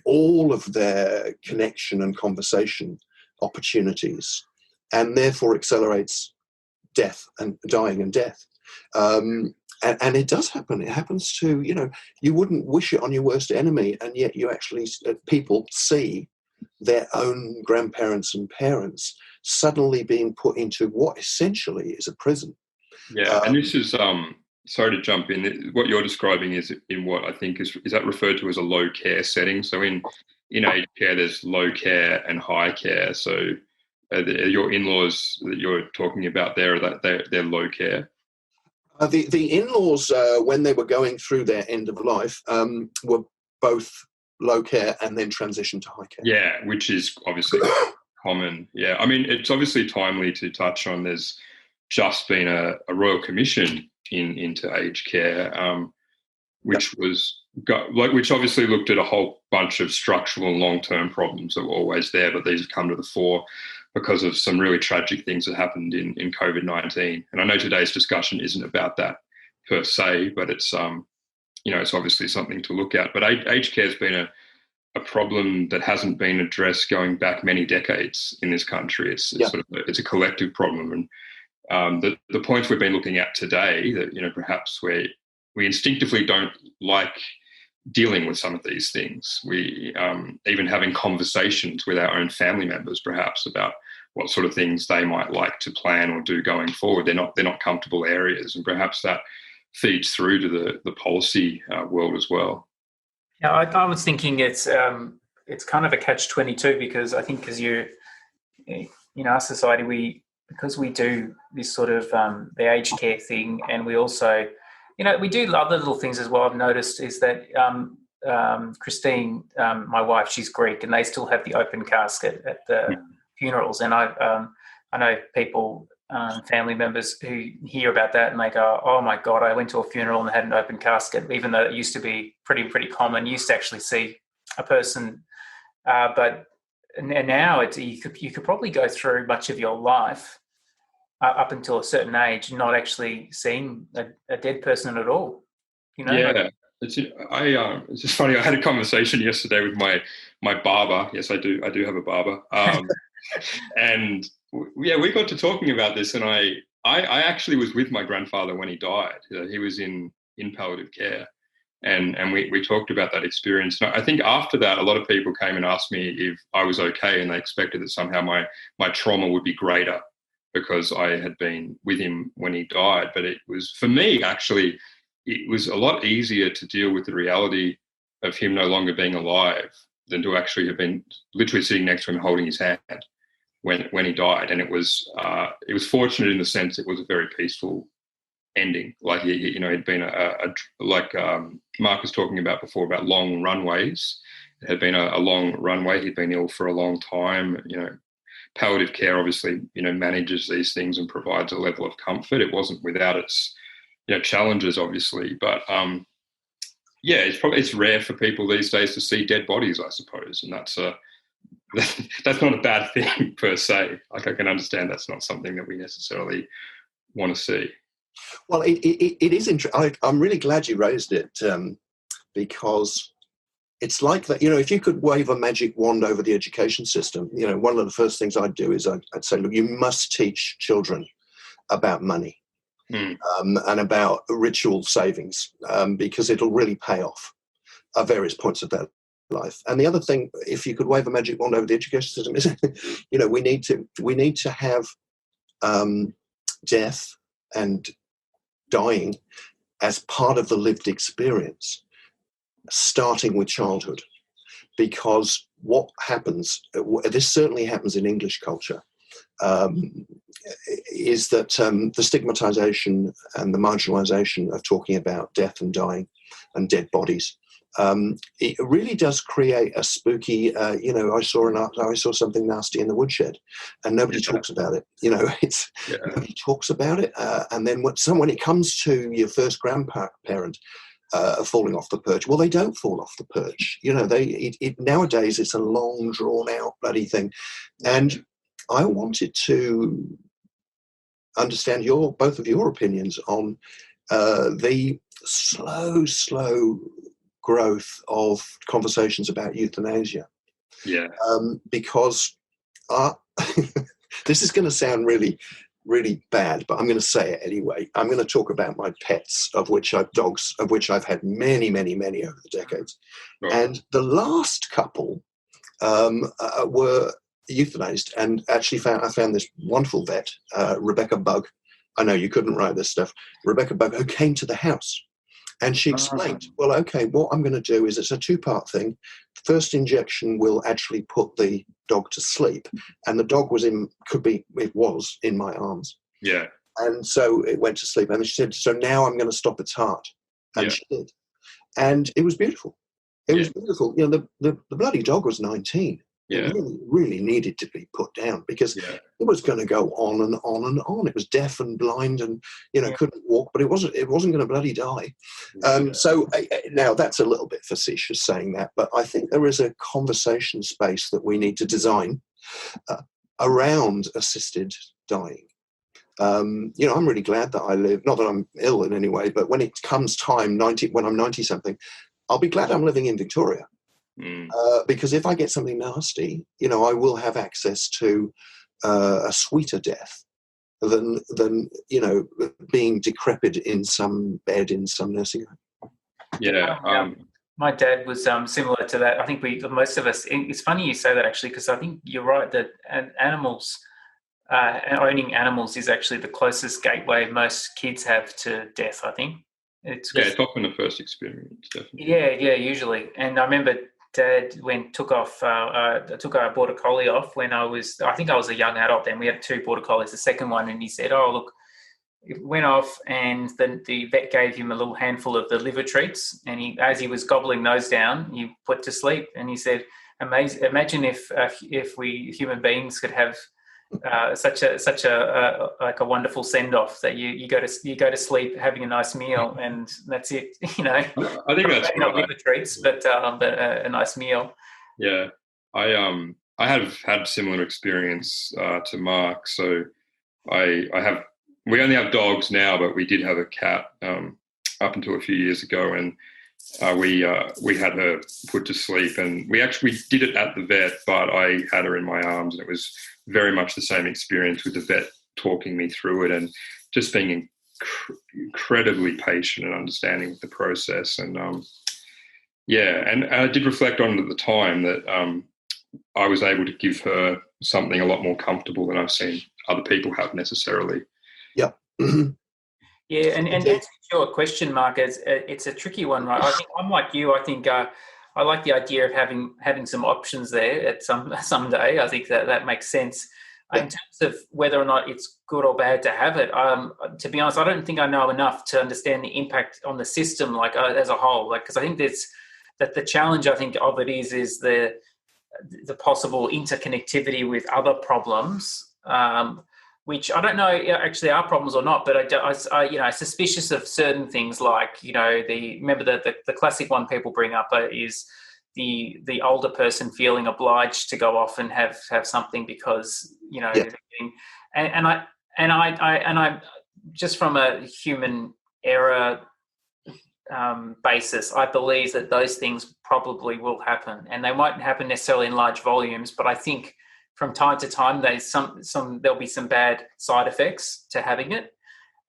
all of their connection and conversation opportunities, and therefore accelerates dying and death. And it does happen. It happens to, you wouldn't wish it on your worst enemy, and yet you actually, people see their own grandparents and parents suddenly being put into what essentially is a prison. Yeah, and this is, sorry to jump in, what you're describing is in what I think is that referred to as a low care setting. So in aged care, there's low care and high care. So your in-laws that you're talking about there, they're low care? The in-laws, when they were going through their end of life, were both low care and then transitioned to high care. Yeah, which is obviously common. Yeah, I mean, it's obviously timely to touch on. There's just been a royal commission into aged care, which which obviously looked at a whole bunch of structural and long-term problems that were always there, but these have come to the fore because of some really tragic things that happened in COVID-19. And I know today's discussion isn't about that per se, but it's it's obviously something to look at. But aged care has been a problem that hasn't been addressed going back many decades in this country. It's a collective problem, and the points we've been looking at today, that perhaps we instinctively don't like dealing with some of these things. We even having conversations with our own family members, perhaps, about what sort of things they might like to plan or do going forward. They're not comfortable areas, and perhaps that feeds through to the policy world as well. Yeah, I was thinking it's kind of a catch-22, because I think our society, because we do this sort of the aged care thing, and we also, we do other little things as well. I've noticed is that Christine, my wife, she's Greek, and they still have the open casket at the funerals. And I know people, family members who hear about that and they go, "Oh my God, I went to a funeral and had an open casket," even though it used to be pretty common. You used to actually see a person, but now you could probably go through much of your life up until a certain age not actually seeing a dead person at all. Yeah, it's just funny. I had a conversation yesterday with my barber. Yes, I do have a barber. And we got to talking about this, and I actually was with my grandfather when he died. He was in palliative care, and we talked about that experience. And I think after that, a lot of people came and asked me if I was okay, and they expected that somehow my trauma would be greater because I had been with him when he died. But it was, for me, actually, it was a lot easier to deal with the reality of him no longer being alive than to actually have been literally sitting next to him holding his hand when he died. And it was fortunate in the sense it was a very peaceful ending. Like he'd been like Mark was talking about before about long runways. It had been a long runway. He'd been ill for a long time. Palliative care obviously manages these things and provides a level of comfort. It wasn't without its challenges, obviously, but it's rare for people these days to see dead bodies, I suppose, and that's not a bad thing per se. Like, I can understand that's not something that we necessarily want to see. Well, it is interesting. I'm really glad you raised it, because it's like that. If you could wave a magic wand over the education system, one of the first things I'd do is I'd say, look, you must teach children about money. And about ritual savings, because it'll really pay off at various points of their life. And the other thing, if you could wave a magic wand over the education system, is we need to have death and dying as part of the lived experience, starting with childhood. Because what happens, this certainly happens in English culture, is that the stigmatization and the marginalization of talking about death and dying and dead bodies, it really does create a spooky, I saw something nasty in the woodshed, and nobody talks about it. Nobody talks about it. And then when it comes to your first grandparent falling off the perch, well, they don't fall off the perch. Nowadays it's a long, drawn out bloody thing. And I wanted to understand both of your opinions on the slow growth of conversations about euthanasia. Yeah. Because this is going to sound really, really bad, but I'm going to say it anyway. I'm going to talk about my pets, dogs, of which I've had many, many, many over the decades. Right. And the last couple were euthanized, and actually I found this wonderful vet, Rebecca Bug. I know you couldn't write this stuff. Rebecca Bug, who came to the house, and she explained, well, okay, what I'm going to do is it's a two-part thing. First injection will actually put the dog to sleep, and the dog was in my arms. Yeah. And so it went to sleep, and she said, so now I'm going to stop its heart. And she did. And it was beautiful. It was beautiful. The bloody dog was 19. It really needed to be put down because it was going to go on and on and on. It was deaf and blind and, couldn't walk, but it wasn't going to bloody die. So now that's a little bit facetious saying that, but I think there is a conversation space that we need to design around assisted dying. I'm really glad that I live, not that I'm ill in any way, but when it comes time, when I'm 90 something, I'll be glad I'm living in Victoria. Because if I get something nasty, I will have access to a sweeter death than being decrepit in some bed in some nursing home. Yeah. My dad was similar to that. I think most of us. It's funny you say that actually, because I think you're right that animals. Owning animals is actually the closest gateway most kids have to death. I think it's often the first experience, definitely. Yeah, usually. And I remember Dad took our border collie off when I think I was a young adult then. We had 2 border collies, the second one, and he said, "Oh, look," it went off, and then the vet gave him a little handful of the liver treats, and as he was gobbling those down, he put to sleep, and he said, "Imagine if we human beings could have." Such a like a wonderful send off that you go to sleep having a nice meal and that's it. I think that's not liver treats, but a nice meal. Yeah, I have had similar experience to Mark. So we only have dogs now, but we did have a cat up until a few years ago, and we had her put to sleep, and we actually did it at the vet, but I had her in my arms, and it was very much the same experience with the vet talking me through it and just being incredibly patient and understanding with the process. And and I did reflect on it at the time that I was able to give her something a lot more comfortable than I've seen other people have necessarily. Yeah. Yeah, and to answer your question, Mark, it's a tricky one, right? I think I'm like you. I think I like the idea of having some options there at someday. I think that makes sense. In terms of whether or not it's good or bad to have it, to be honest, I don't think I know enough to understand the impact on the system, like as a whole. Like, because I think the challenge I think of it is the possible interconnectivity with other problems. Which I don't know actually are problems or not, but I suspicious of certain things like, remember the classic one people bring up is the older person feeling obliged to go off and have something because, and I just from a human error basis, I believe that those things probably will happen, and they won't happen necessarily in large volumes, but I think from time to time, there'll be some bad side effects to having it,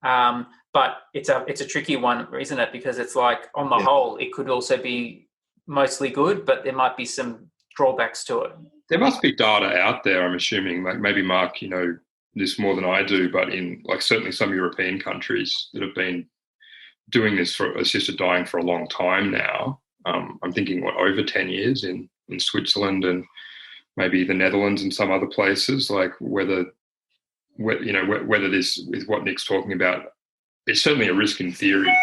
but it's a tricky one, isn't it? Because it's like on the whole, it could also be mostly good, but there might be some drawbacks to it. There must be data out there. I'm assuming, like maybe Mark, this more than I do, but in like certainly some European countries that have been doing this for assisted dying for a long time now. I'm thinking over 10 years in Switzerland and maybe the Netherlands and some other places, like whether this is what Nick's talking about. It's certainly a risk in theory,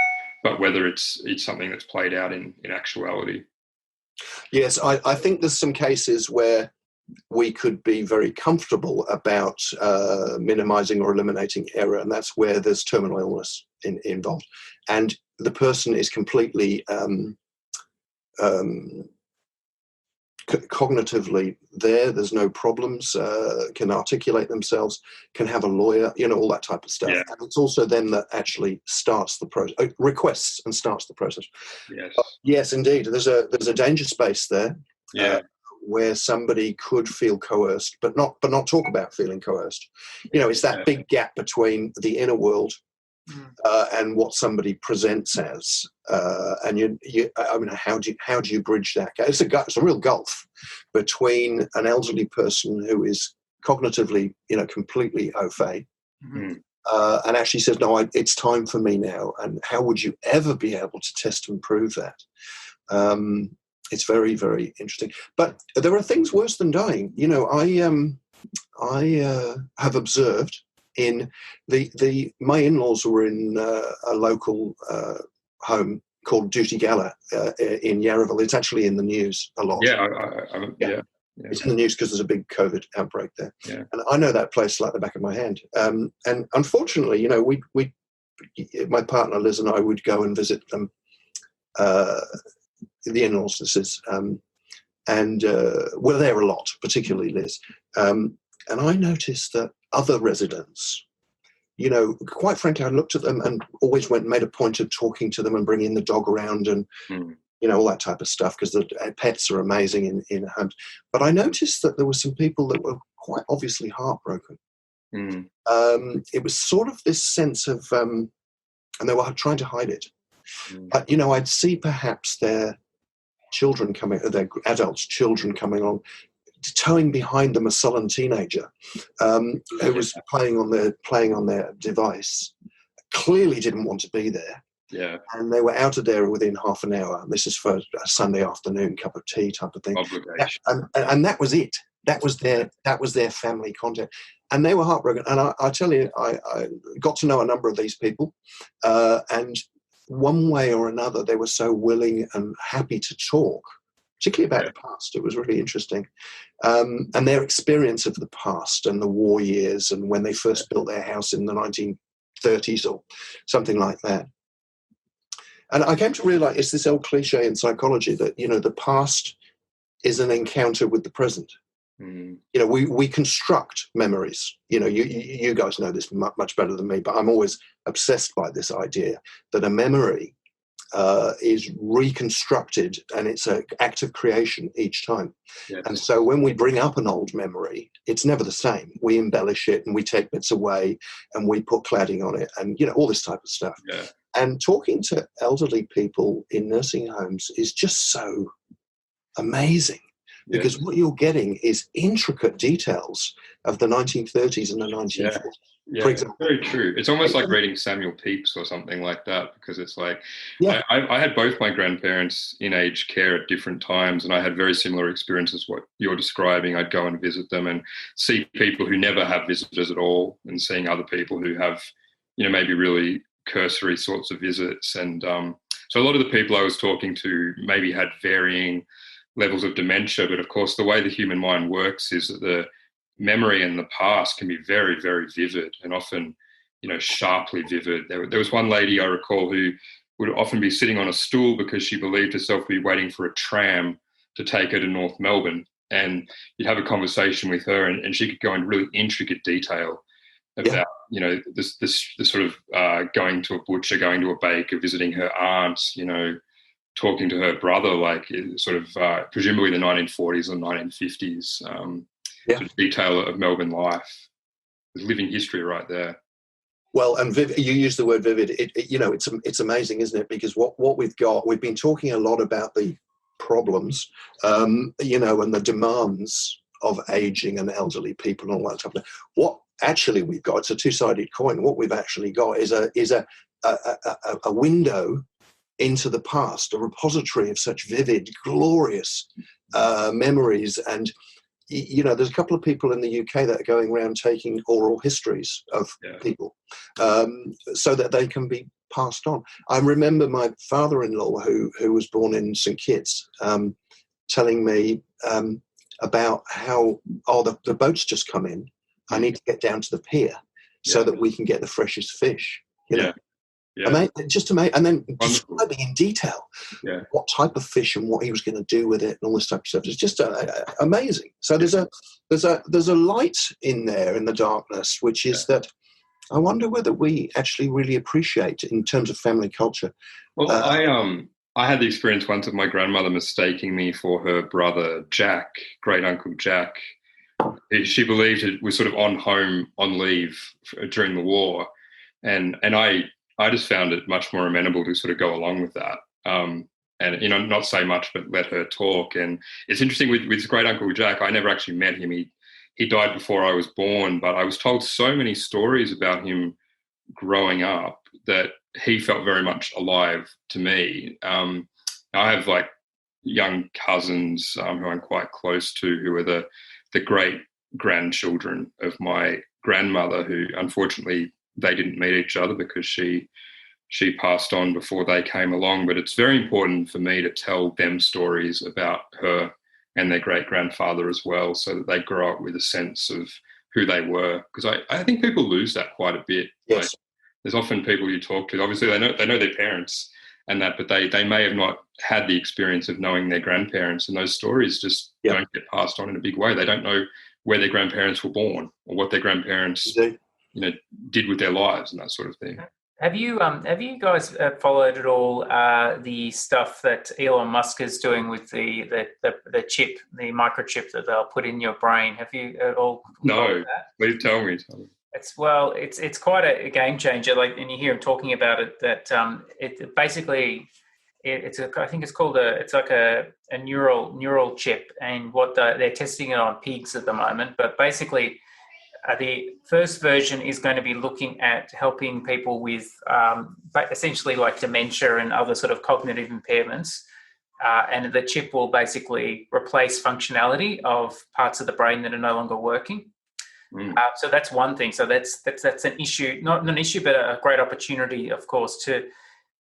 but whether it's something that's played out in actuality. Yes, I think there's some cases where we could be very comfortable about minimizing or eliminating error, and that's where there's terminal illness involved. And the person is completely cognitively there's no problems, can articulate themselves, can have a lawyer, all that type of stuff. Yeah. And it's also them that actually starts the process, requests and starts the process. Yes, yes, indeed. There's a danger space there. Yeah. Where somebody could feel coerced, but not talk about feeling coerced. It's that big gap between the inner world and what somebody presents as. And how do you bridge that gap? It's a real gulf between an elderly person who is cognitively, completely au fait, and actually says, "No, it's time for me now." And how would you ever be able to test and prove that? It's very, very interesting. But there are things worse than dying. I have observed in my in-laws were in a local home called Duty Gala in Yarraville. It's actually in the news a lot. Yeah, yeah. Yeah. It's in the news because there's a big COVID outbreak there. Yeah. And I know that place like the back of my hand. And unfortunately, my partner Liz and I would go and visit them, the in-laws, this is, and we're there a lot, particularly Liz. And I noticed that other residents, quite frankly, I looked at them and always made a point of talking to them and bringing the dog around and, all that type of stuff, because the pets are amazing in homes. But I noticed that there were some people that were quite obviously heartbroken. It was sort of this sense of, and they were trying to hide it. But, I'd see perhaps their adults' children coming on, towing behind them a sullen teenager who was playing on their device, clearly didn't want to be there. Yeah. And they were out of there within half an hour. This is for a Sunday afternoon cup of tea type of thing. And that was it. That was their family contact. And they were heartbroken. And I tell you, I got to know a number of these people, and one way or another, they were so willing and happy to talk, particularly about the past. It was really interesting. And their experience of the past and the war years and when they first built their house in the 1930s or something like that. And I came to realize it's this old cliche in psychology that, the past is an encounter with the present. We construct memories. You guys know this much better than me, but I'm always obsessed by this idea that a memory is reconstructed, and it's an act of creation each time. Yes. And so when we bring up an old memory, it's never the same. We embellish it and we take bits away and we put cladding on it and, all this type of stuff. Yeah. And talking to elderly people in nursing homes is just so amazing. Because what you're getting is intricate details of the 1930s and the 1940s. Yeah, for example. Very true. It's almost like reading Samuel Pepys or something like that, because it's like, I had both my grandparents in aged care at different times, and I had very similar experiences what you're describing. I'd go and visit them and see people who never have visitors at all, and seeing other people who have, maybe really cursory sorts of visits. And so a lot of the people I was talking to maybe had varying levels of dementia, but of course the way the human mind works is that the memory in the past can be very, very vivid and often, sharply vivid. There was one lady I recall who would often be sitting on a stool because she believed herself to be waiting for a tram to take her to North Melbourne, and you'd have a conversation with her and she could go into really intricate detail about, this sort of going to a butcher, going to a baker, visiting her aunt, talking to her brother, like sort of presumably the 1940s or 1950s, sort of detail of Melbourne life. There's living history right there. Well, and you use the word vivid. It's amazing, isn't it? Because what we've been talking a lot about the problems, and the demands of aging and elderly people and all that stuff. What actually we've got, it's a two-sided coin. What we've actually got is a window into the past, a repository of such vivid, glorious memories. And, there's a couple of people in the UK that are going around taking oral histories of people so that they can be passed on. I remember my father-in-law, who was born in St Kitts, telling me about how, the boat's just come in. I need to get down to the pier so that we can get the freshest fish. Just amazing. And then describing in detail what type of fish and what he was going to do with it and all this type of stuff. It's just amazing. So there's a light in there in the darkness, which is that I wonder whether we actually really appreciate in terms of family culture. Well, I had the experience once of my grandmother mistaking me for her brother Jack, great uncle Jack. She believed it was sort of on leave during the war, and I just found it much more amenable to sort of go along with that, and not say much but let her talk. And it's interesting with his great uncle Jack. I never actually met him. He died before I was born, but I was told so many stories about him growing up that he felt very much alive to me. I have like young cousins who I'm quite close to, who are the great grandchildren of my grandmother, who unfortunately they didn't meet each other because she passed on before they came along. But it's very important for me to tell them stories about her and their great-grandfather as well, so that they grow up with a sense of who they were. Because I think people lose that quite a bit. Yes. Like, there's often people you talk to, obviously they know their parents and that, but they may have not had the experience of knowing their grandparents, and those stories just don't get passed on in a big way. They don't know where their grandparents were born or what their grandparents did with their lives and that sort of thing. Have you guys followed at all the stuff that Elon Musk is doing with the chip, the microchip that they'll put in your brain? Have you at all? No, please tell me. It's quite a game changer. Like, and you hear him talking about it. That it basically I think it's called it's like a neural chip, and what they're testing it on pigs at the moment. But basically, the first version is going to be looking at helping people with essentially like dementia and other sort of cognitive impairments. And the chip will basically replace functionality of parts of the brain that are no longer working. So that's one thing. So that's an issue, not an issue, but a great opportunity, of course, to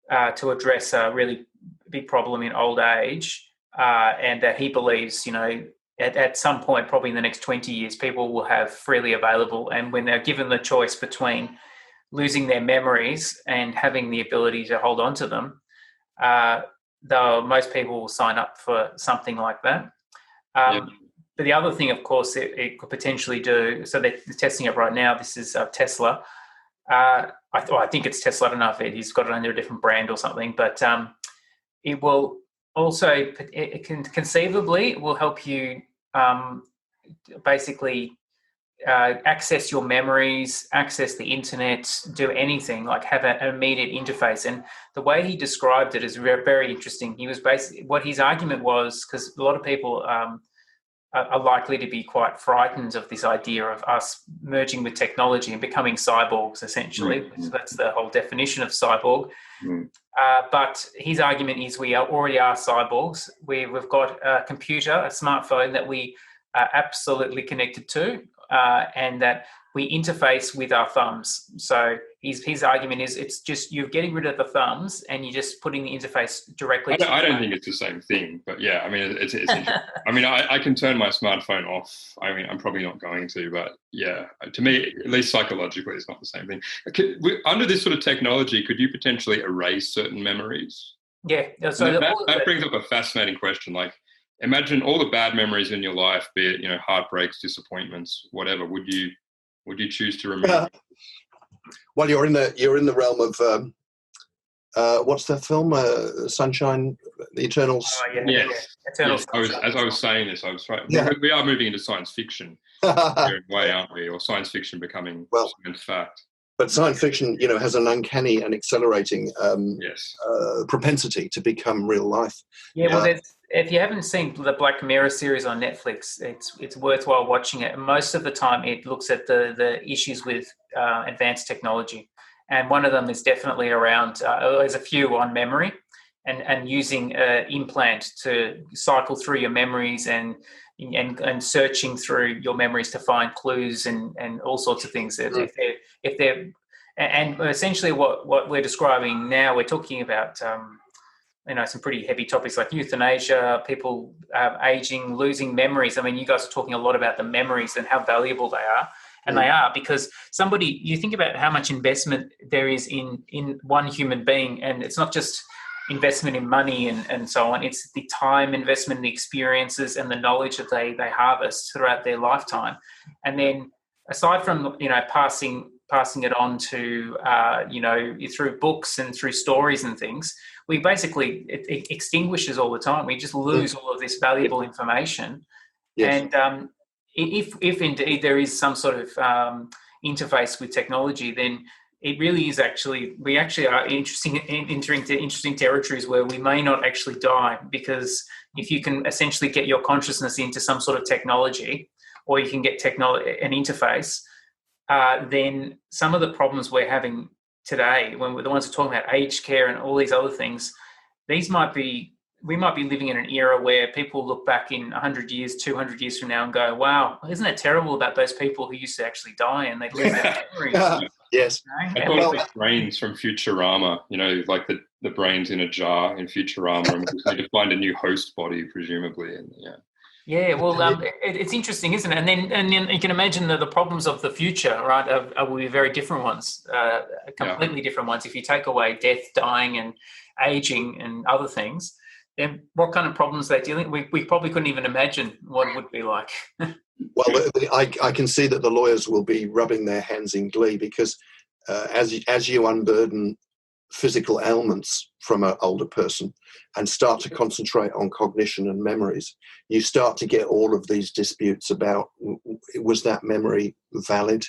address a really big problem in old age, and that he believes, at some point, probably in the next 20 years, people will have freely available. And when they're given the choice between losing their memories and having the ability to hold on to them, most people will sign up for something like that. But the other thing, of course, it could potentially do, so they're testing it right now. This is Tesla. I think it's Tesla. I don't know if he's got it under a different brand or something, but it will also, conceivably, will help you basically access your memories, access the internet, do anything, like have an immediate interface. And the way he described it is very, very interesting. He was basically, what his argument was, because a lot of people are likely to be quite frightened of this idea of us merging with technology and becoming cyborgs, essentially. So that's the whole definition of cyborg. But his argument is we already are cyborgs. We've got a computer, a smartphone that we are absolutely connected to, and that we interface with our thumbs. So his argument is it's just you're getting rid of the thumbs and you're just putting the interface directly. I don't think it's the same thing, but yeah, I mean, it's I mean, I can turn my smartphone off. I mean, I'm probably not going to, but yeah, to me, at least psychologically, it's not the same thing. Under this sort of technology, could you potentially erase certain memories? Yeah. So that brings up a fascinating question. Like, imagine all the bad memories in your life, be it, heartbreaks, disappointments, whatever. Would you choose to remove? Well, you're in the realm of what's that film? Sunshine, the Eternals. Yes. Eternals. As I was saying this, I was trying. Yeah. We are moving into science fiction way, aren't we? Or science fiction becoming science fact. But science fiction, has an uncanny and accelerating propensity to become real life. Yeah, well, if you haven't seen the Black Mirror series on Netflix, it's worthwhile watching it. Most of the time, it looks at the issues with advanced technology, and one of them is definitely around. There's a few on memory, and using implant to cycle through your memories and searching through your memories to find clues and all sorts of things. If they're and essentially what we're describing now, we're talking about some pretty heavy topics like euthanasia, people aging, losing memories. I mean, you guys are talking a lot about the memories and how valuable they are. And they are, because you think about how much investment there is in one human being, and it's not just investment in money and so on. It's the time investment, the experiences and the knowledge that they harvest throughout their lifetime. And then aside from, passing it on to, through books and through stories and things, we basically, it extinguishes all the time. We just lose all of this valuable information. Yes. And if indeed there is some sort of interface with technology, then it really is we actually are entering into interesting territories where we may not actually die, because if you can essentially get your consciousness into some sort of technology, or you can get an interface, then some of the problems we're having today, when we're the ones who are talking about aged care and all these other things, we might be living in an era where people look back in 100 years, 200 years from now and go, wow, isn't it terrible about those people who used to actually die and they lose their memories? Yes. I thought of the brains from Futurama, like the brains in a jar in Futurama, and we just need to find a new host body, presumably. And Yeah, well, it's interesting, isn't it? And then you can imagine the problems of the future, right? Will be very different ones, completely different ones. If you take away death, dying, and aging, and other things, then what kind of problems they're dealing? We probably couldn't even imagine what it would be like. Well, I can see that the lawyers will be rubbing their hands in glee because as you unburden physical ailments from an older person and start to concentrate on cognition and memories, you start to get all of these disputes about, was that memory valid?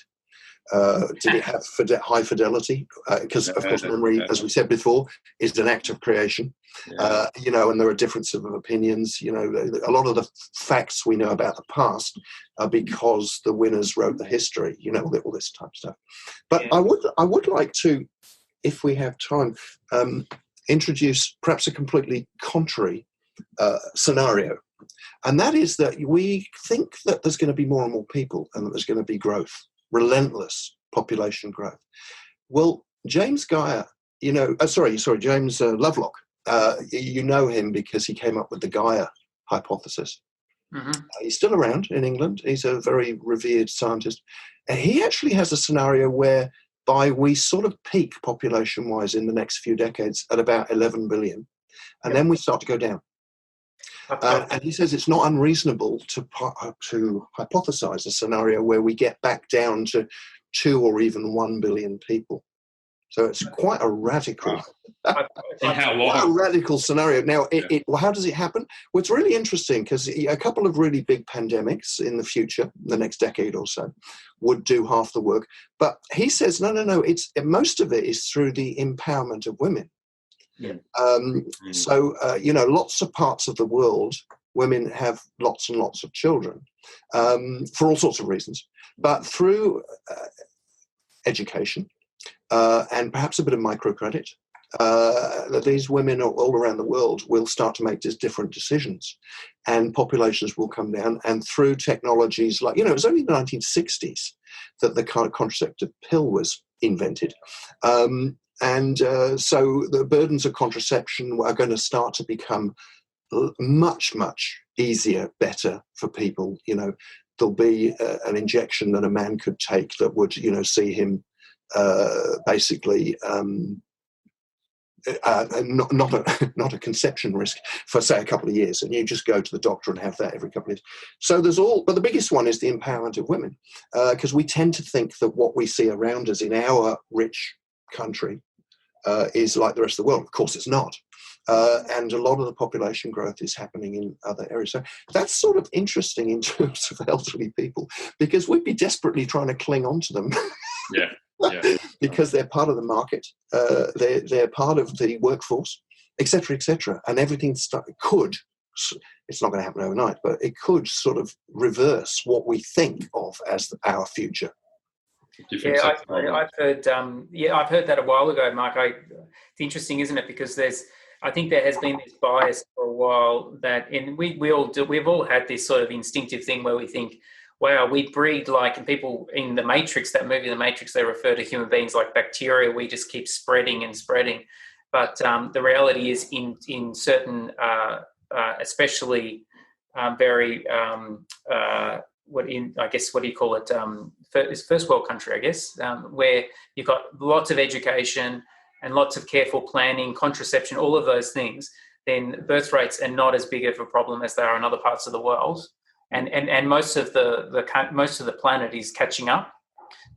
Did it have high fidelity? Because, of course, memory, as we said before, is an act of creation. And there are differences of opinions. A lot of the facts we know about the past are because the winners wrote the history, all this type of stuff. But I would like to, if we have time, introduce perhaps a completely contrary scenario. And that is that we think that there's going to be more and more people and that there's going to be growth, relentless population growth. Well, James Guyer, James Lovelock, you know him because he came up with the Gaia hypothesis. Mm-hmm. He's still around in England. He's a very revered scientist. And he actually has a scenario where we sort of peak population-wise in the next few decades at about 11 billion, and then we start to go down. And he says it's not unreasonable to hypothesize a scenario where we get back down to 2 or even 1 billion people. So it's quite a radical, how radical scenario. Now, how does it happen? Well, it's really interesting because a couple of really big pandemics in the future, the next decade or so, would do half the work. But he says, no. Most of it is through the empowerment of women. Yeah. So, lots of parts of the world, women have lots and lots of children for all sorts of reasons. But through education, and perhaps a bit of microcredit, these women all around the world will start to make different decisions and populations will come down. And through technologies like, it was only in the 1960s that the kind of contraceptive pill was invented. So the burdens of contraception are going to start to become much, much easier, better for people. There'll be an injection that a man could take that would, see him basically not a conception risk for say a couple of years, and you just go to the doctor and have that every couple of years. So but the biggest one is the empowerment of women, because we tend to think that what we see around us in our rich country is like the rest of the world. Of course it's not, and a lot of the population growth is happening in other areas. So that's sort of interesting in terms of elderly people, because we'd be desperately trying to cling on to them. Yeah. Because they're part of the market, they're part of the workforce, etc., and everything could. It's not going to happen overnight, but it could sort of reverse what we think of as our future. I've heard that a while ago, Mark. It's interesting, isn't it? Because I think there has been this bias for a while that, and we've all had this sort of instinctive thing where we think, wow, we breed like people in The Matrix, that movie, The Matrix, they refer to human beings like bacteria. We just keep spreading and spreading. But the reality is in certain, especially very, what do you call it? First world country, I guess, where you've got lots of education and lots of careful planning, contraception, all of those things, then birth rates are not as big of a problem as they are in other parts of the world. And most of the planet is catching up.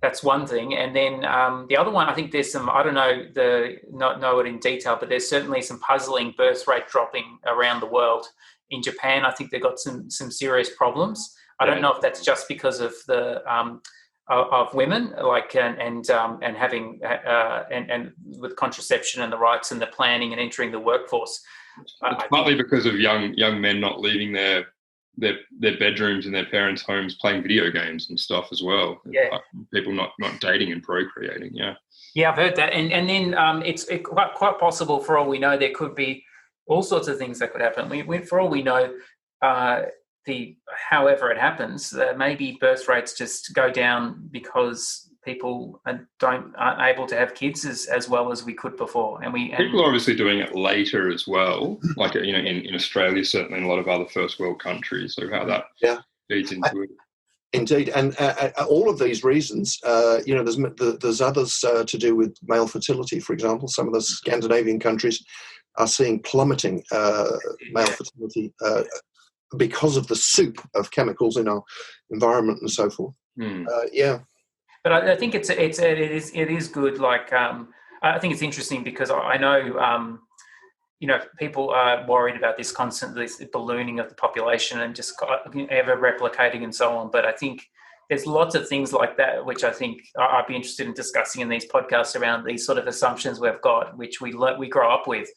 That's one thing. And then the other one, I think there's some, I don't know it in detail, but there's certainly some puzzling birth rate dropping around the world. In Japan, I think they've got some serious problems. I don't know if that's just because of the of women, like and having and with contraception and the rights and the planning and entering the workforce. It's partly because of young men not leaving their bedrooms in their parents' homes playing video games and stuff as well. Yeah. People not dating and procreating. Yeah. Yeah, I've heard that. And then it's quite possible, for all we know, there could be all sorts of things that could happen. For all we know, however it happens, maybe birth rates just go down because people aren't able to have kids as well as we could before. And people are obviously doing it later as well, like in Australia, certainly in a lot of other first world countries. So how that feeds into it. Indeed, and all of these reasons, there's others to do with male fertility. For example, some of the Scandinavian countries are seeing plummeting male fertility because of the soup of chemicals in our environment and so forth. But I think it is good. Like I think it's interesting because I know people are worried about this ballooning of the population and just ever replicating and so on. But I think there's lots of things like that which I think I'd be interested in discussing in these podcasts around these sort of assumptions we've got, which we grow up with.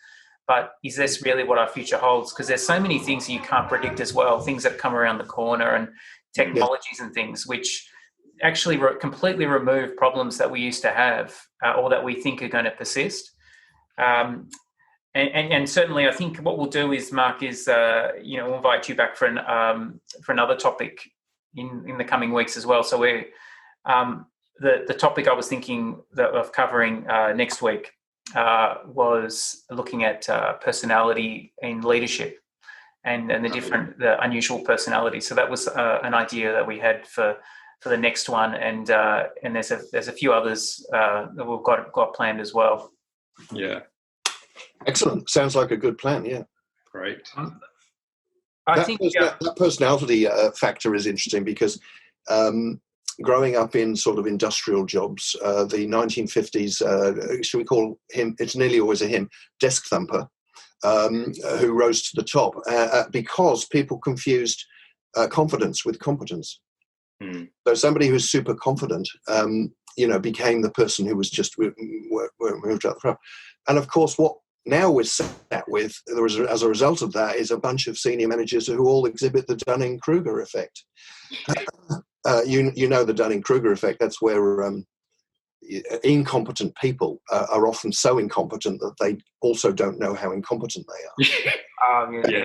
But is this really what our future holds? Because there's so many things that you can't predict as well, things that come around the corner and technologies and things which actually completely remove problems that we used to have or that we think are going to persist. And certainly, I think what we'll do is, Mark, we'll invite you back for another topic in the coming weeks as well. So we're the topic I was thinking of covering next week was looking at personality in leadership and the unusual personality. So that was an idea that we had for the next one, and there's a few others that we've got planned as well. Yeah. Excellent. Sounds like a good plan. Yeah. Great. I think that personality factor is interesting because growing up in sort of industrial jobs, the 1950s, should we call him, it's nearly always a him, desk thumper, who rose to the top because people confused confidence with competence. So somebody who's super confident, became the person who was just moved out the front. And of course, what now we're sat with, as a result of that, is a bunch of senior managers who all exhibit the Dunning-Kruger effect. The Dunning-Kruger effect. That's where incompetent people are often so incompetent that they also don't know how incompetent they are. Yeah.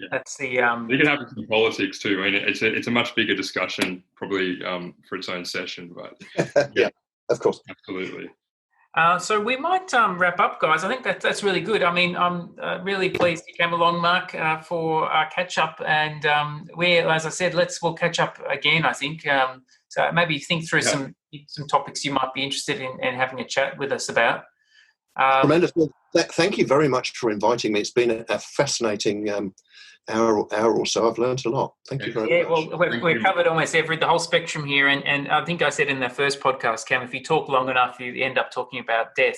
That's the. You can have it in politics too. I mean, it's a much bigger discussion, probably for its own session. But yeah, of course, absolutely. So we might wrap up, guys. I think that's really good. I mean, I'm really pleased you came along, Mark, for our catch up. And as I said, we'll catch up again. I think so. Maybe think through some topics you might be interested in having a chat with us about. Tremendous. Well, thank you very much for inviting me. It's been a fascinating hour or so. I've learned a lot. Thank you very much. Yeah, well, we've covered almost the whole spectrum here. And I think I said in the first podcast, Cam, if you talk long enough, you end up talking about death.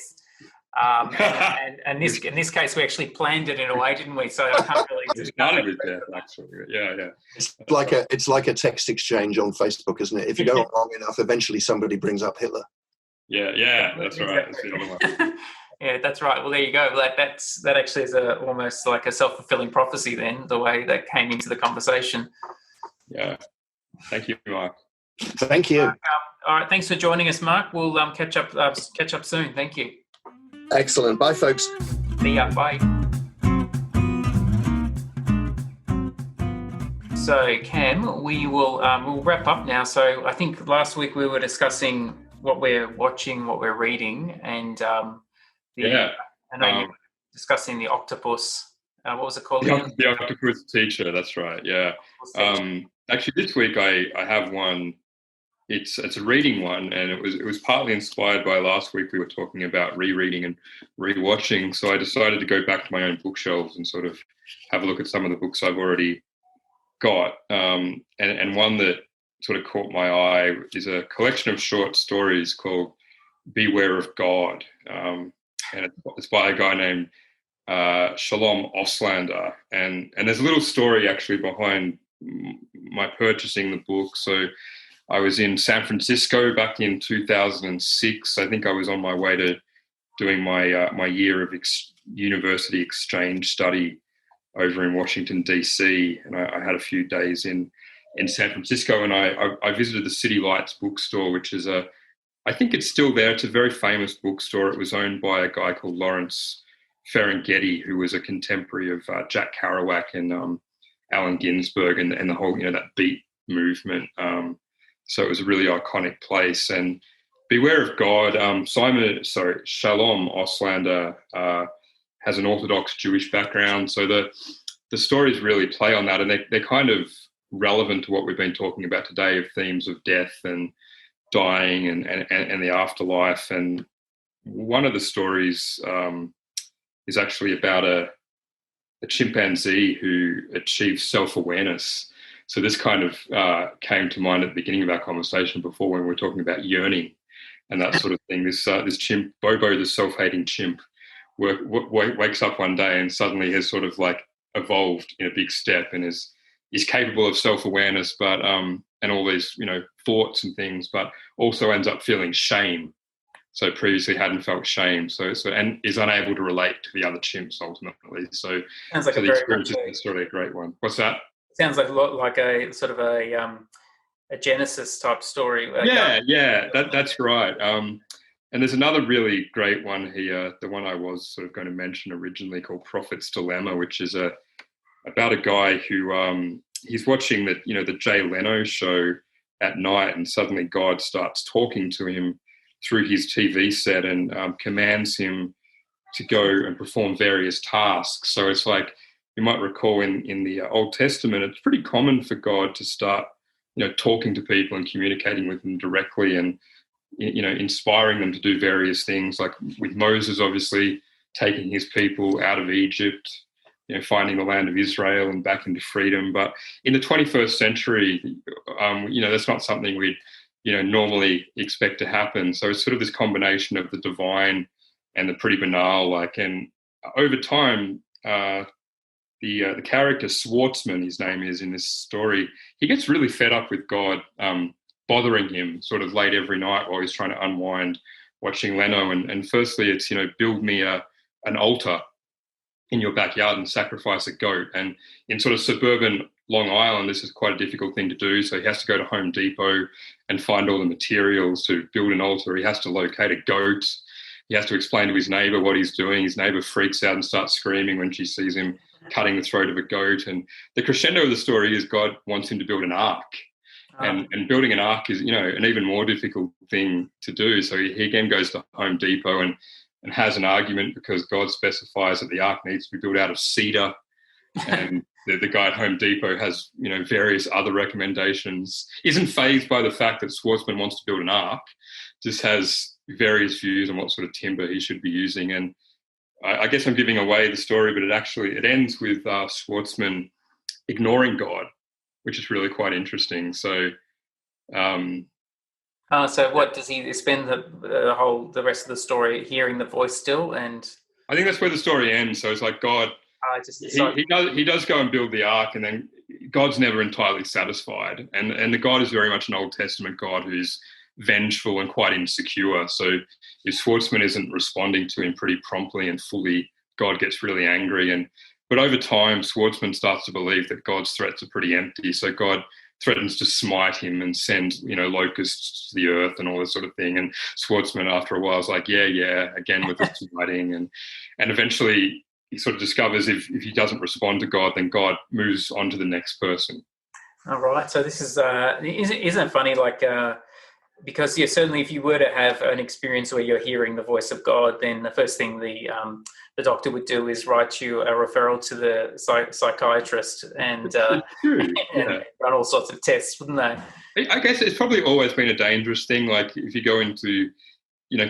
And in this case, we actually planned it in a way, didn't we? So I can't really. It started with death, actually. Yeah. It's like a text exchange on Facebook, isn't it? If you go long enough, eventually somebody brings up Hitler. Yeah, that's right. That's the other one. Yeah, that's right. Well, there you go. That actually is almost like a self-fulfilling prophecy then, the way that came into the conversation. Yeah. Thank you, Mark. Thank you. All right. Thanks for joining us, Mark. We'll catch up soon. Thank you. Excellent. Bye, folks. See ya. Bye. So, Cam, we'll wrap up now. So, I think last week we were discussing what we're watching, what we're reading, and I know you were discussing the octopus. What was it called? The Octopus Teacher. That's right. Yeah. Actually, this week I have one. It's a reading one, and it was partly inspired by last week we were talking about rereading and rewatching. So I decided to go back to my own bookshelves and sort of have a look at some of the books I've already got. And one that sort of caught my eye is a collection of short stories called Beware of God. And it's by a guy named Shalom Oslander. And there's a little story actually behind my purchasing the book. So I was in San Francisco back in 2006. I think I was on my way to doing my year of university exchange study over in Washington, D.C. And I had a few days in San Francisco, and I visited the City Lights bookstore, which is I think it's still there. It's a very famous bookstore. It was owned by a guy called Lawrence Ferlinghetti, who was a contemporary of Jack Kerouac and Allen Ginsberg and the whole, that beat movement. So it was a really iconic place. And Beware of God. Shalom Oslander has an Orthodox Jewish background, so the stories really play on that, and they're kind of relevant to what we've been talking about today, of themes of death and dying and the afterlife. And one of the stories is actually about a chimpanzee who achieved self-awareness. So this kind of came to mind at the beginning of our conversation before, when we were talking about yearning and that sort of thing. This chimp, Bobo, the self-hating chimp, wakes up one day and suddenly has sort of like evolved in a big step, and is capable of self-awareness, but and all these thoughts and things, but also ends up feeling shame. So previously hadn't felt shame, so and is unable to relate to the other chimps ultimately. So sounds like the experience is really a great one. What's that? Sounds like a lot like a sort of a Genesis type story. That's right. And there's another really great one here, the one I was sort of going to mention originally, called Prophet's Dilemma, which is about a guy who he's watching the Jay Leno show at night, and suddenly God starts talking to him through his TV set and commands him to go and perform various tasks. So it's like, you might recall in the Old Testament, it's pretty common for God to start, talking to people and communicating with them directly, and inspiring them to do various things, like with Moses, obviously taking his people out of Egypt, finding the land of Israel and back into freedom. But in the 21st century, that's not something we'd, normally expect to happen. So it's sort of this combination of the divine and the pretty banal, and over time, the character Schwartzman, his name is in this story, he gets really fed up with God bothering him sort of late every night while he's trying to unwind watching Leno. And firstly, it's, build me an altar in your backyard and sacrifice a goat. And in sort of suburban Long Island, this is quite a difficult thing to do. So he has to go to Home Depot and find all the materials to build an altar. He has to locate a goat. He has to explain to his neighbor what he's doing. His neighbor freaks out and starts screaming when she sees him cutting the throat of a goat. And the crescendo of the story is God wants him to build an ark. And building an ark is, an even more difficult thing to do. So he again goes to Home Depot and has an argument, because God specifies that the ark needs to be built out of cedar. And the guy at Home Depot has, various other recommendations, isn't fazed by the fact that Schwartzman wants to build an ark, just has various views on what sort of timber he should be using. And I guess I'm giving away the story, but it ends with Schwartzman ignoring God, which is really quite interesting. So, so what does he spend the rest of the story hearing the voice still? And I think that's where the story ends. So it's like God, he does go and build the ark, and then God's never entirely satisfied. And the God is very much an Old Testament God who's vengeful and quite insecure. So if Schwartzman isn't responding to him pretty promptly and fully, God gets really angry. But over time, Schwartzman starts to believe that God's threats are pretty empty. So God threatens to smite him and send, locusts to the earth and all this sort of thing. And Schwartzman, after a while, is like, yeah, again with the smiting. And eventually he sort of discovers if he doesn't respond to God, then God moves on to the next person. All right. So this is, isn't it funny, because certainly if you were to have an experience where you're hearing the voice of God, then the first thing the doctor would do is write you a referral to the psychiatrist and run all sorts of tests, wouldn't they? I guess it's probably always been a dangerous thing. Like if you go into,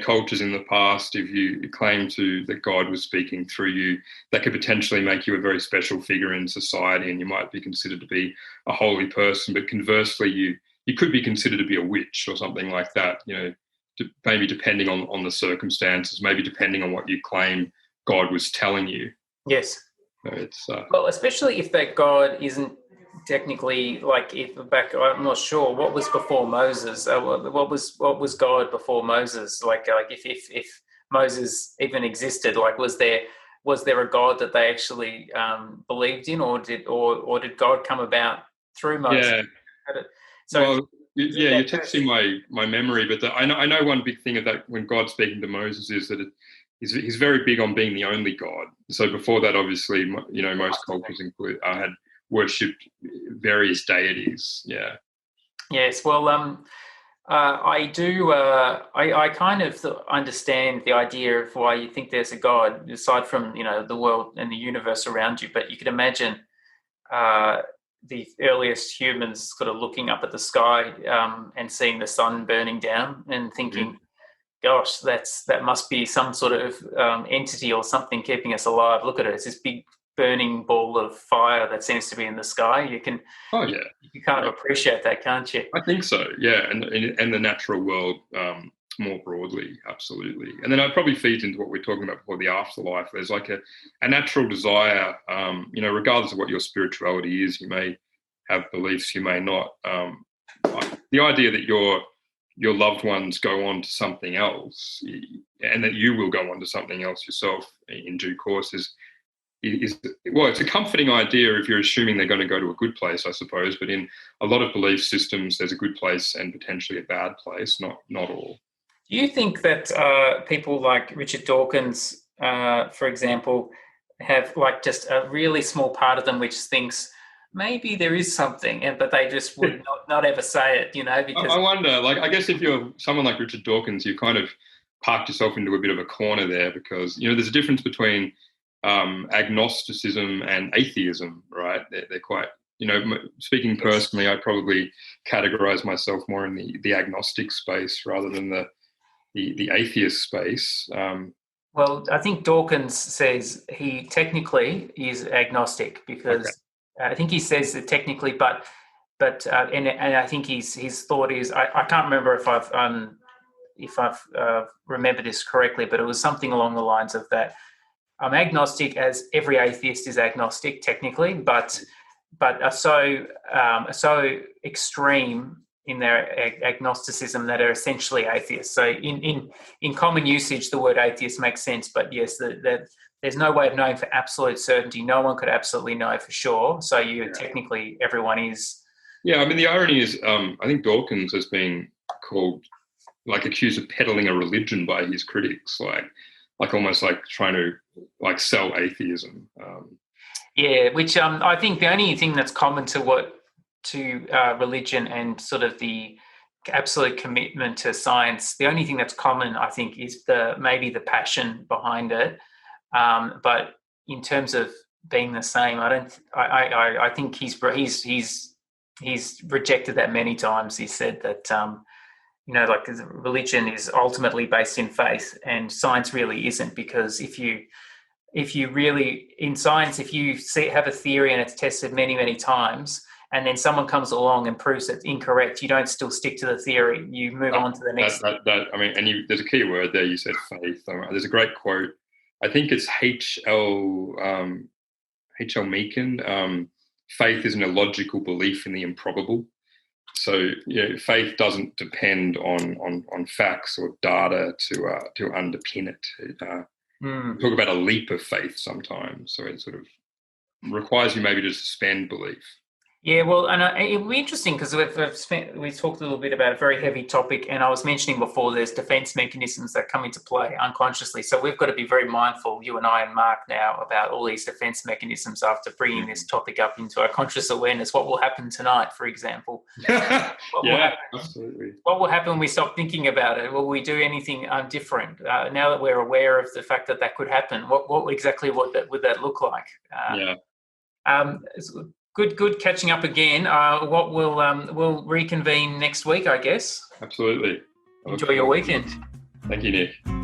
cultures in the past, if you claim that God was speaking through you, that could potentially make you a very special figure in society, and you might be considered to be a holy person. But conversely, you could be considered to be a witch or something like that, maybe depending on the circumstances, maybe depending on what you claim God was telling you. Yes. So it's well, especially if that God isn't technically, I'm not sure what was before Moses. What was God before Moses? If Moses even existed, was there a God that they actually believed in, or did God come about through Moses? Yeah. So you're testing my memory, but I know one big thing of that when God's speaking to Moses is that he's very big on being the only God. So before that, obviously, most cultures had worshipped various deities. Yeah. Yes. Well, I do. I kind of understand the idea of why you think there's a God, aside from the world and the universe around you. But you could imagine the earliest humans sort of looking up at the sky and seeing the sun burning down and thinking, "Gosh, that must be some sort of entity or something keeping us alive. Look at it; it's this big burning ball of fire that seems to be in the sky." You can kind of appreciate that, can't you? I think so, yeah, and the natural world more broadly, absolutely. And then it probably feeds into what we're talking about before, the afterlife. There's like a natural desire, regardless of what your spirituality is. You may have beliefs, you may not. The idea that your loved ones go on to something else, and that you will go on to something else yourself in due course is well, it's a comforting idea if you're assuming they're going to go to a good place, I suppose. But in a lot of belief systems, there's a good place and potentially a bad place, not all. Do you think that people like Richard Dawkins, for example, have like just a really small part of them which thinks maybe there is something, but they just would not ever say it, because I wonder, like, I guess if you're someone like Richard Dawkins, you kind of parked yourself into a bit of a corner there, because, there's a difference between agnosticism and atheism, right? They're quite, speaking personally, I probably categorize myself more in the agnostic space rather than the atheist space. Well, I think Dawkins says he technically is agnostic because I think he says that technically, but and I think his thought is, I can't remember if I've remembered this correctly, but it was something along the lines of that. I'm agnostic, as every atheist is agnostic technically, but are so extreme in their agnosticism that are essentially atheists. So in common usage, the word atheist makes sense, but yes, there's no way of knowing for absolute certainty. No one could absolutely know for sure. So technically everyone is. Yeah, I mean, the irony is, I think Dawkins has been accused of peddling a religion by his critics, like almost like trying to sell atheism. Which I think the only thing that's common to religion and sort of the absolute commitment to science, the only thing that's common, I think, is maybe the passion behind it. But in terms of being the same, I think he's rejected that many times. He said that religion is ultimately based in faith, and science really isn't, because if you really, in science, if you have a theory and it's tested many, many times, and then someone comes along and proves it's incorrect, you don't still stick to the theory. You move on to the next. There's a key word there. You said faith. There's a great quote. I think it's H.L. Meakin. Faith is an illogical belief in the improbable. So faith doesn't depend on facts or data to underpin it. Talk about a leap of faith sometimes. So it sort of requires you maybe to suspend belief. Yeah, well, and it'll be interesting because we talked a little bit about a very heavy topic, and I was mentioning before there's defense mechanisms that come into play unconsciously. So we've got to be very mindful, you and I and Mark now, about all these defense mechanisms after bringing this topic up into our conscious awareness. What will happen tonight, for example? Absolutely. What will happen when we stop thinking about it? Will we do anything different? Now that we're aware of the fact that could happen, what exactly would that look like? Good catching up again. We'll reconvene next week, I guess. Absolutely. Enjoy your weekend. Thank you, Nick.